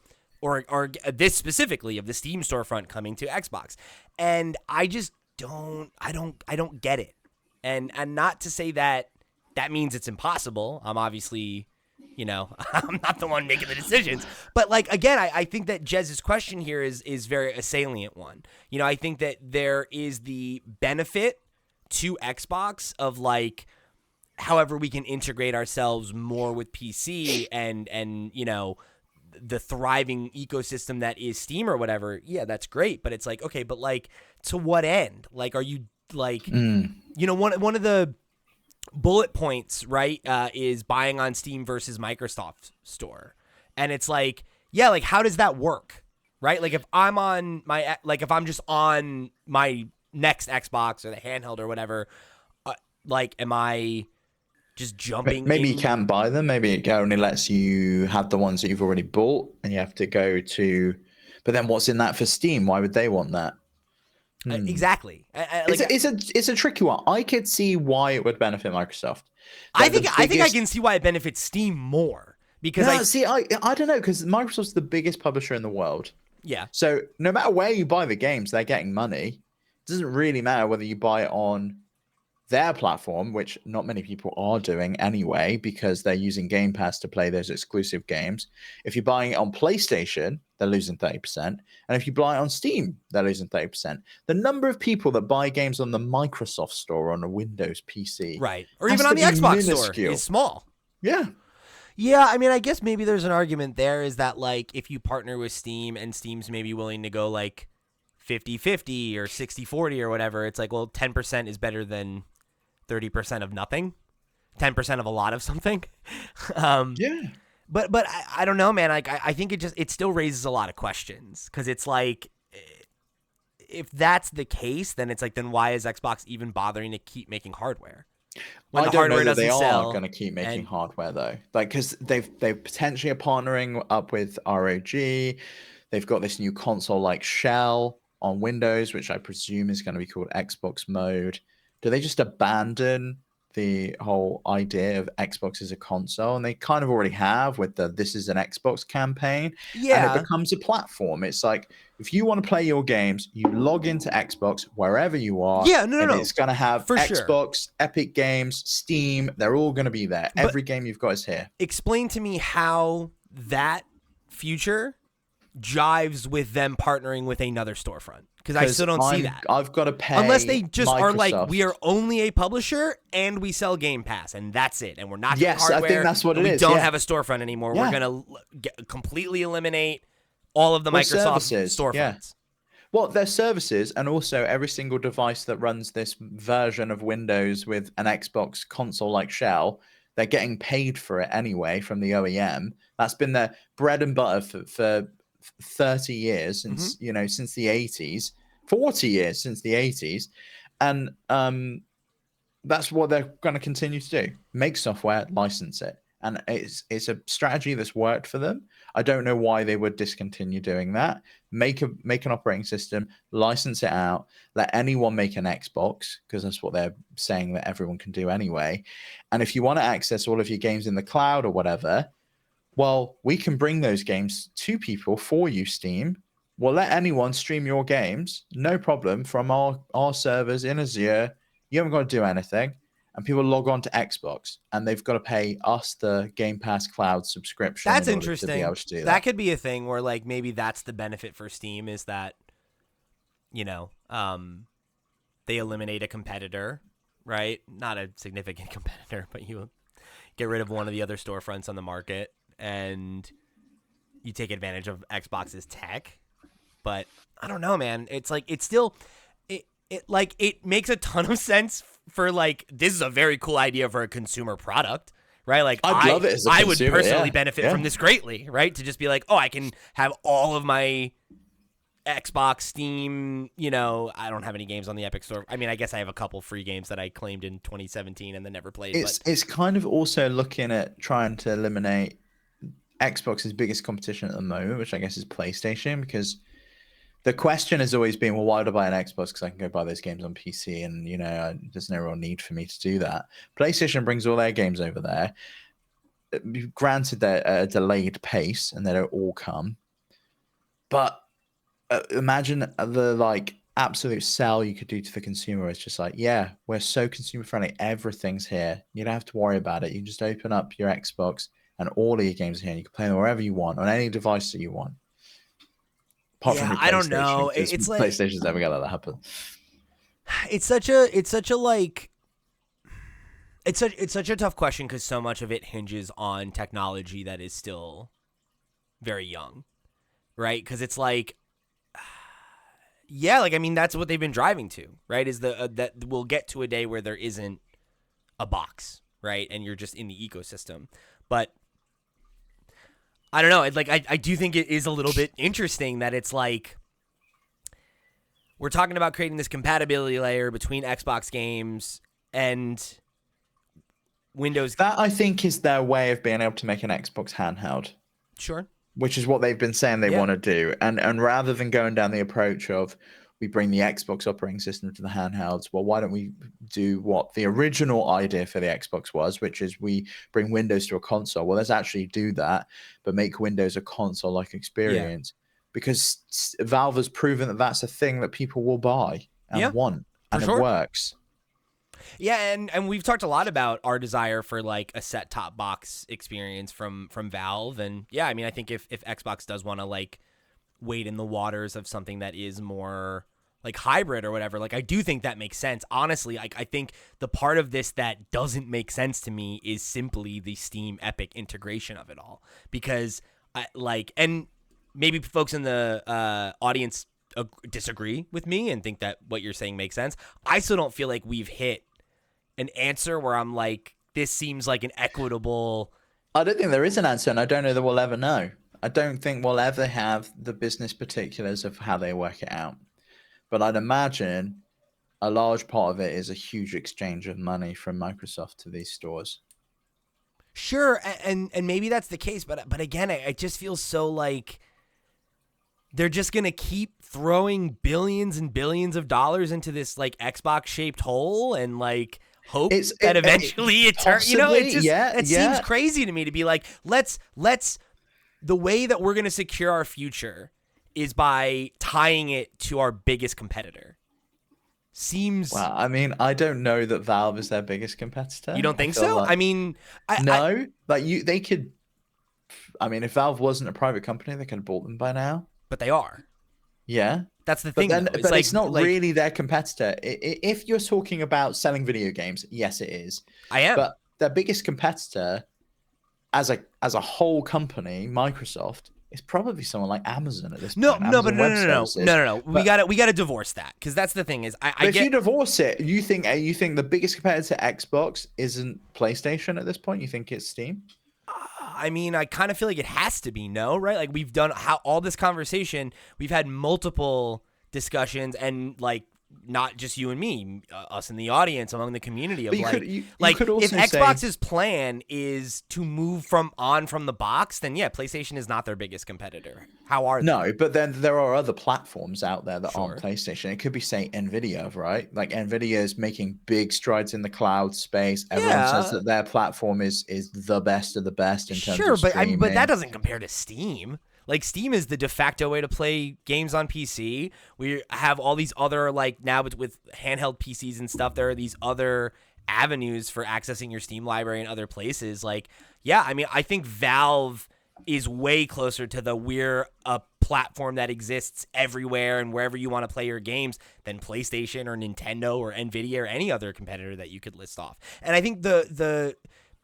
this specifically of the Steam storefront coming to Xbox. And I just I don't get it. And not to say that means it's impossible. I'm obviously, you know, I'm not the one making the decisions. But like again, I think that Jez's question here is very a salient one. You know, I think that there is the benefit to Xbox of like however we can integrate ourselves more with PC and you know, the thriving ecosystem that is Steam or whatever. Yeah, that's great. But it's like, okay, but like to what end? Like, are you like, you know, one of the bullet points, right, is buying on Steam versus Microsoft Store. And it's like, yeah, like how does that work? Right? Like if I'm on my, like if I'm just on my next Xbox or the handheld or whatever, like am I just jumping Maybe in? you can't buy them. Maybe it only lets you have the ones that you've already bought, and you have to go to. But then, what's in that for Steam? Why would they want that? Exactly. It's a tricky one. I could see why it would benefit Microsoft. I think I can see why it benefits Steam more because I don't know, because Microsoft's the biggest publisher in the world. Yeah. So no matter where you buy the games, they're getting money. It doesn't really matter whether you buy it on their platform, which not many people are doing anyway, because they're using Game Pass to play those exclusive games. If you're buying it on PlayStation, they're losing 30%. And if you buy it on Steam, they're losing 30%. The number of people that buy games on the Microsoft Store on a Windows PC, right, or even on the Xbox Store, is small. Yeah. Yeah, I mean, I guess maybe there's an argument there is that, like, if you partner with Steam and Steam's maybe willing to go, like, 50-50 or 60-40 or whatever, it's like, well, 10% is better than 30% of nothing, 10% of a lot of something. Yeah. But I don't know, man. Like I think it still raises a lot of questions because it's like, if that's the case, then it's like, then why is Xbox even bothering to keep making hardware? When I don't know that they are going to keep making hardware though, like because they potentially are partnering up with ROG. They've got this new console like shell on Windows, which I presume is going to be called Xbox Mode. Do they just abandon the whole idea of Xbox as a console, and they kind of already have with the "This is an Xbox" campaign, and it Yeah. becomes a platform. It's like if you want to play your games, you log into Xbox wherever you are, Yeah, no, and no, it's going to have for sure. Xbox, Epic Games, Steam. They're all going to be there. But Every game you've got is here. explain to me how that future jives with them partnering with another storefront, because I Because still don't see that. I've got to Unless pay they just are like, we Microsoft. are only a publisher and we sell Game Pass and that's it. And we're not doing Yes, I hardware. think that's what and it we is. don't Yeah. have a storefront anymore. Yeah. We're going to completely eliminate all of the Well, Microsoft services. Yeah. storefronts. Well, their services, and also every single device that runs this version of Windows with an Xbox console-like shell, they're getting paid for it anyway from the OEM. That's been their bread and butter for 30 years since since the 80s, 40 years since the 80s, and that's what they're going to continue to do: make software, license it, and it's a strategy that's worked for them. I don't know why they would discontinue doing that. Make an operating system, license it out, let anyone make an Xbox, because that's what they're saying that everyone can do anyway. And if you want to access all of your games in the cloud or whatever, well, we can bring those games to people for you, Steam. We'll let anyone stream your games, no problem, from our servers in Azure. You haven't got to do anything. And people log on to Xbox, and they've got to pay us the Game Pass Cloud subscription That's in order to be interesting. able to do that. That could be a thing where like maybe that's the benefit for Steam, is that, they eliminate a competitor, right? Not a significant competitor, but you get rid of one of the other storefronts on the market and you take advantage of Xbox's tech. But I don't know, man. It's like, it's still, it makes a ton of sense for like, this is a very cool idea for a consumer product, right? Like I'd love it as a I would consumer, personally yeah. benefit Yeah. from this greatly, right? To just be like, oh, I can have all of my Xbox, Steam, I don't have any games on the Epic Store. I mean, I guess I have a couple free games that I claimed in 2017 and then never played. It's kind of also looking at trying to eliminate Xbox's biggest competition at the moment, which I guess is PlayStation, because the question has always been, well, why would I buy an Xbox? Because I can go buy those games on PC, and there's no real need for me to do that. PlayStation brings all their games over there. Granted, they're at a delayed pace, and they don't all come. But imagine the absolute sell you could do to the consumer. It's just like, yeah, we're so consumer friendly. Everything's here. You don't have to worry about it. You can just open up your Xbox, and all of your games are here. And you can play them wherever you want on any device that you want. Apart from your PlayStation, I don't know. It's like PlayStation's never gonna let that happen. It's such a tough question, because so much of it hinges on technology that is still very young, right? Because it's like, yeah, like, I mean, that's what they've been driving to, right? Is that we'll get to a day where there isn't a box, right? And you're just in the ecosystem. But I don't know. I do think it is a little bit interesting that it's like, we're talking about creating this compatibility layer between Xbox games and Windows. That, I think, is their way of being able to make an Xbox handheld. Sure. Which is what they've been saying they want to do. And rather than going down the approach of we bring the Xbox operating system to the handhelds, well, why don't we do what the original idea for the Xbox was, which is we bring Windows to a console. Well, let's actually do that, but make Windows a console-like experience. Because Valve has proven that that's a thing that people will buy and want, and it works. Yeah, and we've talked a lot about our desire for like a set-top box experience from Valve, and yeah, I mean, I think if Xbox does want to like wade in the waters of something that is more like hybrid or whatever, like I do think that makes sense. Honestly, I think the part of this that doesn't make sense to me is simply the Steam Epic integration of it all, because and maybe folks in the audience disagree with me and think that what you're saying makes sense. I still don't feel like we've hit an answer where I'm like, this seems like an equitable. I don't think there is an answer, and I don't know that we'll ever know. I don't think we'll ever have the business particulars of how they work it out. But I'd imagine a large part of it is a huge exchange of money from Microsoft to these stores. Sure, and maybe that's the case, but again, I just feel so like they're just gonna keep throwing billions and billions of dollars into this like Xbox shaped hole, and like hope It's that eventually it turns. You know, possibly, yeah, it seems crazy to me to be like, let's the way that we're going to secure our future is by tying it to our biggest competitor. Seems. Well, I mean, I don't know that Valve is their biggest You competitor. don't I think feel so? like I mean, no, like they could. I mean, if Valve wasn't a private company, they could have bought them by now. but they are. Yeah, That's the but thing, then, though. It's but it's not like really their competitor. If you're talking about selling video games, yes, it is. I am. But their biggest competitor, as a whole company, Microsoft, is probably someone like Amazon at this No, point. no, but Amazon no, Web no, no, no, Services. no, no, no. We But got to divorce that because that's the thing is I if get. you divorce it, you think the biggest competitor to Xbox isn't PlayStation at this point? You think it's Steam? I mean, I kind of feel like it has to be no, right? Like we've done all this conversation. We've had multiple discussions, and like not just you and me, us in the audience, among the community of But you like, could, you like could if also Xbox's plan is to move from the box, then yeah, PlayStation is not their biggest competitor. How are they? no, but then there are other platforms out there that aren't Sure. PlayStation. It could be, say, Nvidia, right? Like Nvidia is making big strides in the cloud space. Everyone says Yeah. that their platform is the best of the best in terms Sure, of but streaming. but that doesn't compare to Steam. Like Steam is the de facto way to play games on PC. We have all these other like now with handheld PCs and stuff. There are these other avenues for accessing your Steam library in other places. Like, yeah, I mean, I think Valve is way closer to the we're a platform that exists everywhere and wherever you want to play your games than PlayStation or Nintendo or Nvidia or any other competitor that you could list off. And I think the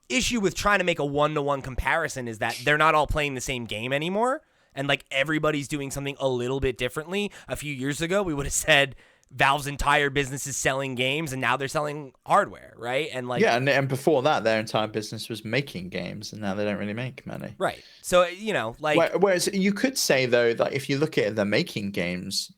issue with trying to make a one-to-one comparison is that they're not all playing the same game anymore, and like everybody's doing something a little bit differently. A few years ago, we would have said Valve's entire business is selling games, and now they're selling hardware, right? And like, yeah, and before that, their entire business was making games, and now they don't really make money. right. So you know, like, Whereas you could say though that if you look at the making games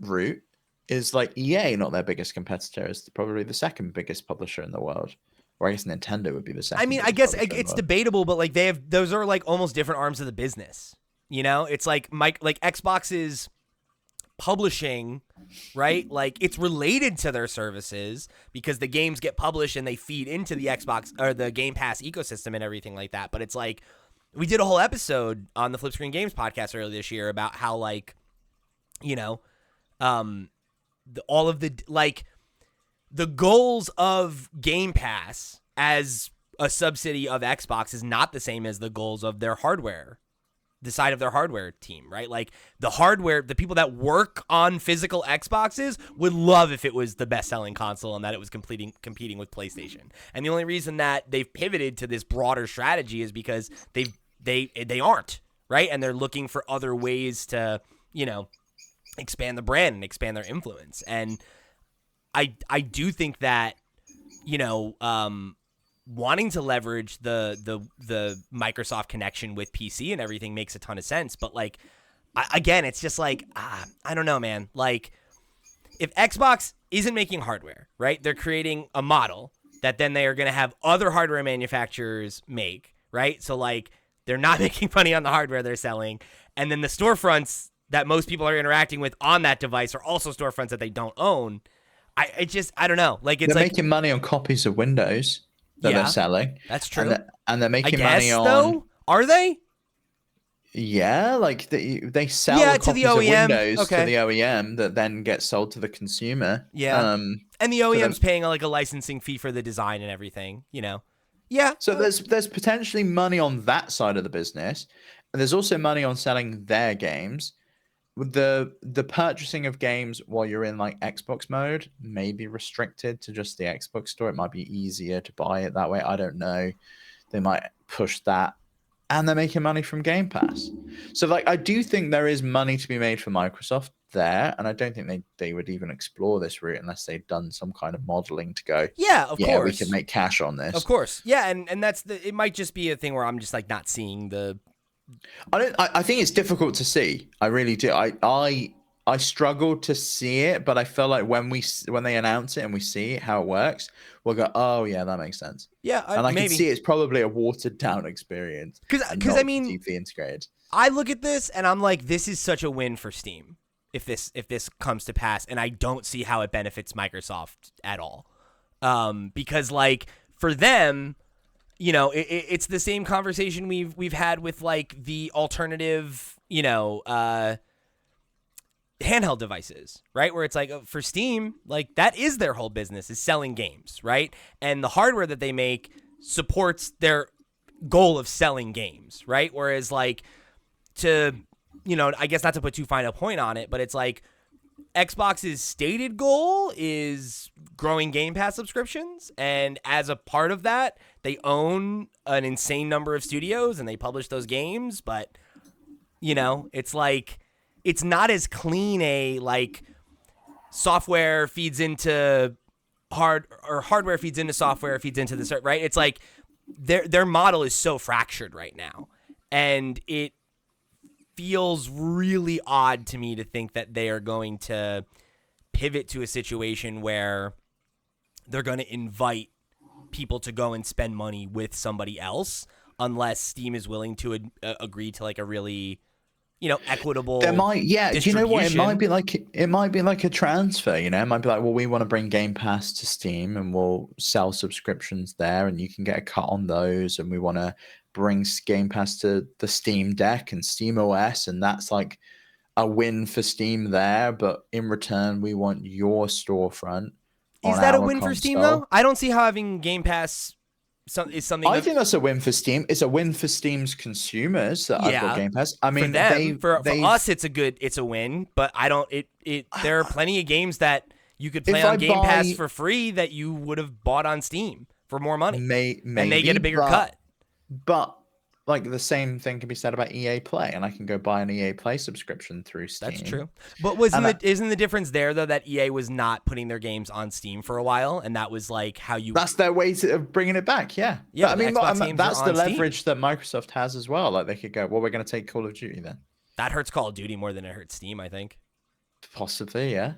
route, is like EA not their biggest competitor, is probably the second biggest publisher in the world. Or I guess Nintendo would be the second. I mean, I guess it's debatable, but like those are like almost different arms of the business. You know, it's like Xbox is publishing, right? Like it's related to their services because the games get published and they feed into the Xbox or the Game Pass ecosystem and everything like that. But it's like we did a whole episode on the Flip Screen Games podcast earlier this year about how like, you know, all of the like the goals of Game Pass as a subsidy of Xbox is not the same as the goals of their hardware. The side of their hardware team, right? Like the hardware, the people that work on physical Xboxes would love if it was the best-selling console and that it was competing with PlayStation. And the only reason that they've pivoted to this broader strategy is because they aren't, right? And they're looking for other ways to, you know, expand the brand and expand their influence. And I do think that, you know, wanting to leverage the Microsoft connection with PC and everything makes a ton of sense. But like, again, it's just like, I don't know, man. Like if Xbox isn't making hardware, right? They're creating a model that then they are going to have other hardware manufacturers make, right? So like they're not making money on the hardware they're selling. And then the storefronts that most people are interacting with on that device are also storefronts that they don't own. I don't know. Like it's they're like making money on copies of Windows that they're selling. That's true. And they're making I guess, money on. Though, are they? Yeah, like they sell to copies the OEM. of Windows Okay. to the OEM that then gets sold to the consumer. Yeah. And the OEM's paying like a licensing fee for the design and everything, you know. Yeah. So there's potentially money on that side of the business. And there's also money on selling their games. With the purchasing of games while you're in like Xbox mode may be restricted to just the Xbox store. It might be easier to buy it that way. I don't know. They might push that. And they're making money from Game Pass. So like I do think there is money to be made for Microsoft there. And I don't think they would even explore this route unless they'd done some kind of modeling to go, of course. we can make cash on this. Of course. Yeah, and that's it might just be a thing where I'm just like not seeing the I think it's difficult to see. I really do. I struggle to see it, but I feel like when they announce it and we see how it works, we'll go, oh yeah, that makes sense. Yeah, and I maybe. can see it's probably a watered down experience because I mean, deeply integrated. I look at this and I'm like, this is such a win for Steam if this comes to pass, and I don't see how it benefits Microsoft at all. Because like for them, it's the same conversation we've had with like the alternative, handheld devices, right? Where it's like for Steam, like that is their whole business, is selling games, right? And the hardware that they make supports their goal of selling games, right? Whereas like I guess not to put too fine a point on it, but it's like Xbox's stated goal is growing Game Pass subscriptions, and as a part of that, they own an insane number of studios and they publish those games, but it's like it's not as clean a like software feeds into hardware feeds into software feeds into the right. It's like their model is so fractured right now, and it feels really odd to me to think that they are going to pivot to a situation where they're going to invite people to go and spend money with somebody else unless Steam is willing to agree to like a really equitable. There might, yeah. Do you know what? It might distribution. be like a transfer. It might be like, well, we want to bring Game Pass to Steam, and we'll sell subscriptions there, and you can get a cut on those. And we want to bring Game Pass to the Steam Deck and Steam OS, and that's like a win for Steam there. But in return, we want your storefront. Is that a win for Steam though? I don't see how having Game Pass is something. I think that's a win for Steam. It's a win for Steam's consumers that I've got Game Pass. I mean, for us, it's a win. But I don't. There are plenty of games that you could play on Game Pass for free that you would have bought on Steam for more money, maybe, and they get a bigger cut. But like the same thing can be said about EA Play, and I can go buy an EA Play subscription through Steam. That's true. But isn't the difference there though that EA was not putting their games on Steam for a while, and that was like how you. That's their way of bringing it back. Yeah. Yeah. But, I mean, that's the leverage that Microsoft has as well. Like they could go, well, we're going to take Call of Duty then. That hurts Call of Duty more than it hurts Steam, I think. Possibly, yeah.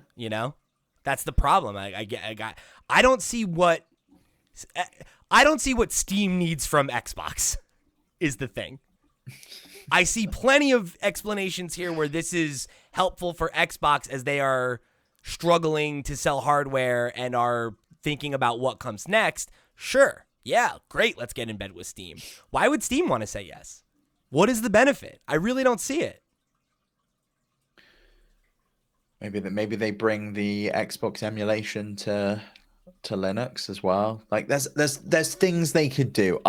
That's the problem. I don't see what Steam needs from Xbox. Is the thing. I see plenty of explanations here where this is helpful for Xbox as they are struggling to sell hardware and are thinking about what comes next. Sure. Yeah, great. Let's get in bed with Steam. Why would Steam want to say yes? What is the benefit? I really don't see it. Maybe they bring the Xbox emulation to Linux as well. Like there's things they could do.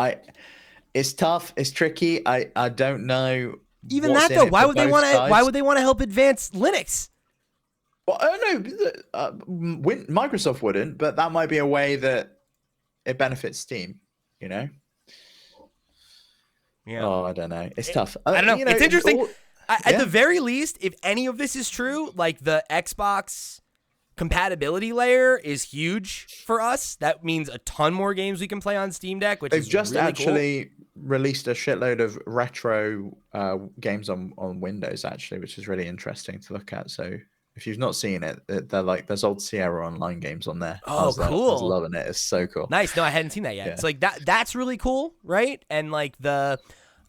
It's tough. It's tricky. I don't know. Even that though, why would they want to? Why would they want to help advance Linux? Well, I don't know. Microsoft wouldn't, but that might be a way that it benefits Steam. Yeah. Oh, I don't know. It's tough. I don't know. It's interesting. At the very least, if any of this is true, like the Xbox compatibility layer is huge for us. That means a ton more games we can play on Steam Deck, which they've is just really actually released a shitload of retro games on Windows, actually, which is really interesting to look at. So if you've not seen it, they're like there's old Sierra Online games on there. Oh, cool! I was loving it. It's so cool. Nice. No, I hadn't seen that yet. Yeah. It's like that's really cool, right? And like the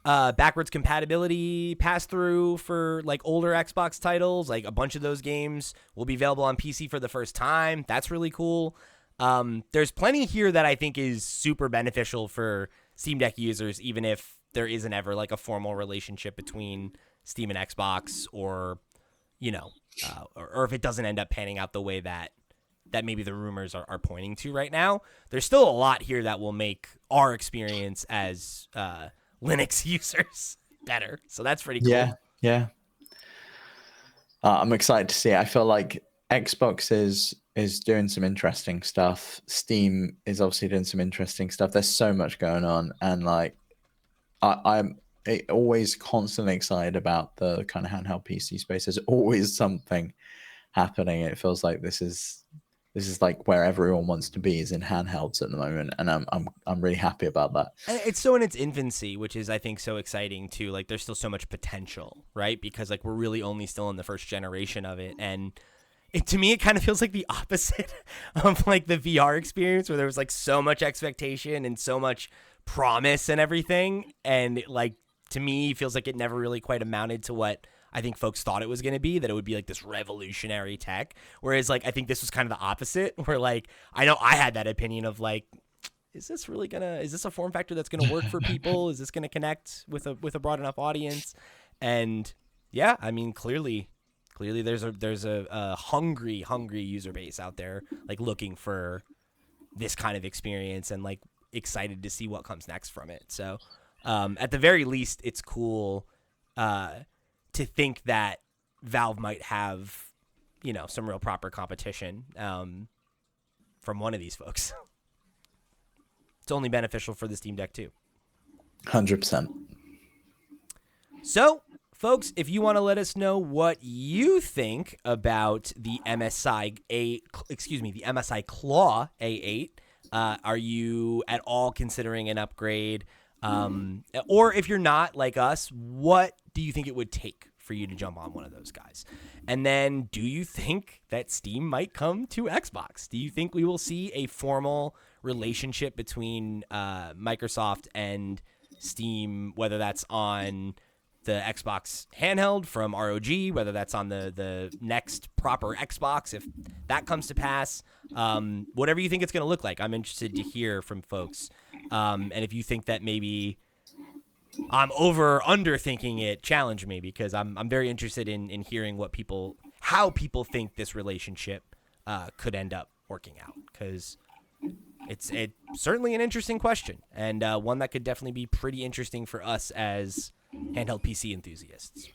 backwards compatibility pass through for like older Xbox titles, like a bunch of those games will be available on PC for the first time. That's really cool. There's plenty here that I think is super beneficial for Steam Deck users, even if there isn't ever like a formal relationship between Steam and Xbox, or or if it doesn't end up panning out the way that maybe the rumors are pointing to right now. There's still a lot here that will make our experience as Linux users better. So that's pretty cool. Yeah. I'm excited to see it. I feel like Xbox is doing some interesting stuff. Steam is obviously doing some interesting stuff. There's so much going on, and like I'm always constantly excited about the kind of handheld PC space. There's always something happening. It feels like this is like where everyone wants to be, is in handhelds at the moment, and I'm really happy about that. It's so in its infancy, which is I think so exciting too. Like there's still so much potential, right? Because like we're really only still in the first generation of it, and to me it kind of feels like the opposite of like the VR experience, where there was like so much expectation and so much promise and everything, and it like to me feels like it never really quite amounted to what I think folks thought it was going to be, that it would be like this revolutionary tech. Whereas like I think this was kind of the opposite, where like I know I had that opinion of like, is this a form factor that's gonna work for people? Is this gonna connect with a broad enough audience? And yeah, I mean clearly there's a hungry user base out there like looking for this kind of experience and like excited to see what comes next from it. So at the very least, it's cool to think that Valve might have, some real proper competition from one of these folks. It's only beneficial for the Steam Deck too. 100%. So, folks, if you want to let us know what you think about the MSI Claw A8, are you at all considering an upgrade? Or if you're not like us, what do you think it would take for you to jump on one of those guys? And then, do you think that Steam might come to Xbox? Do you think we will see a formal relationship between Microsoft and Steam, whether that's on the Xbox handheld from ROG, whether that's on the next proper Xbox, if that comes to pass, whatever you think it's going to look like, I'm interested to hear from folks. And if you think that maybe I'm underthinking it, challenge me, because I'm very interested in hearing how people think this relationship could end up working out, because it's certainly an interesting question, and one that could definitely be pretty interesting for us as handheld PC enthusiasts.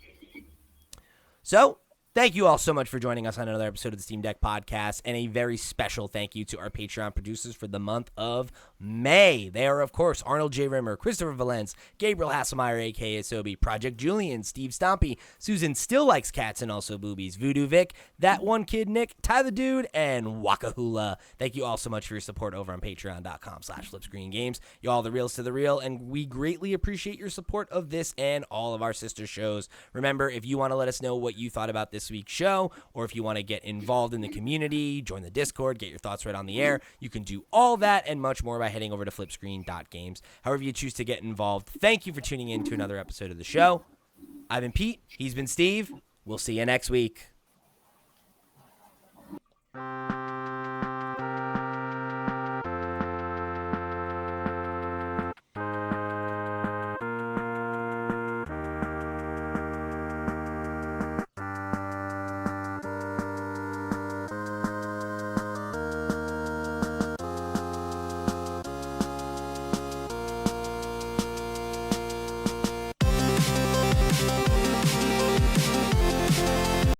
So, thank you all so much for joining us on another episode of the Steam Deck Podcast, and a very special thank you to our Patreon producers for the month of May. They are, of course, Arnold J. Rimmer, Christopher Valence, Gabriel Hasselmeyer, a.k.a. Sobe, Project Julian, Steve Stompy, Susan Still Likes Cats and Also Boobies, Voodoo Vic, That One Kid Nick, Ty the Dude, and Waka Hula. Thank you all so much for your support over on patreon.com/flipscreengames. You all the reals to the real, and we greatly appreciate your support of this and all of our sister shows. Remember, if you want to let us know what you thought about this week's show, or if you want to get involved in the community, join the Discord, get your thoughts read on the air, you can do all that and much more by heading over to flipscreen.games. However you choose to get involved, thank you for tuning in to another episode of the show. I've been Pete. He's been Steve. We'll see you next week.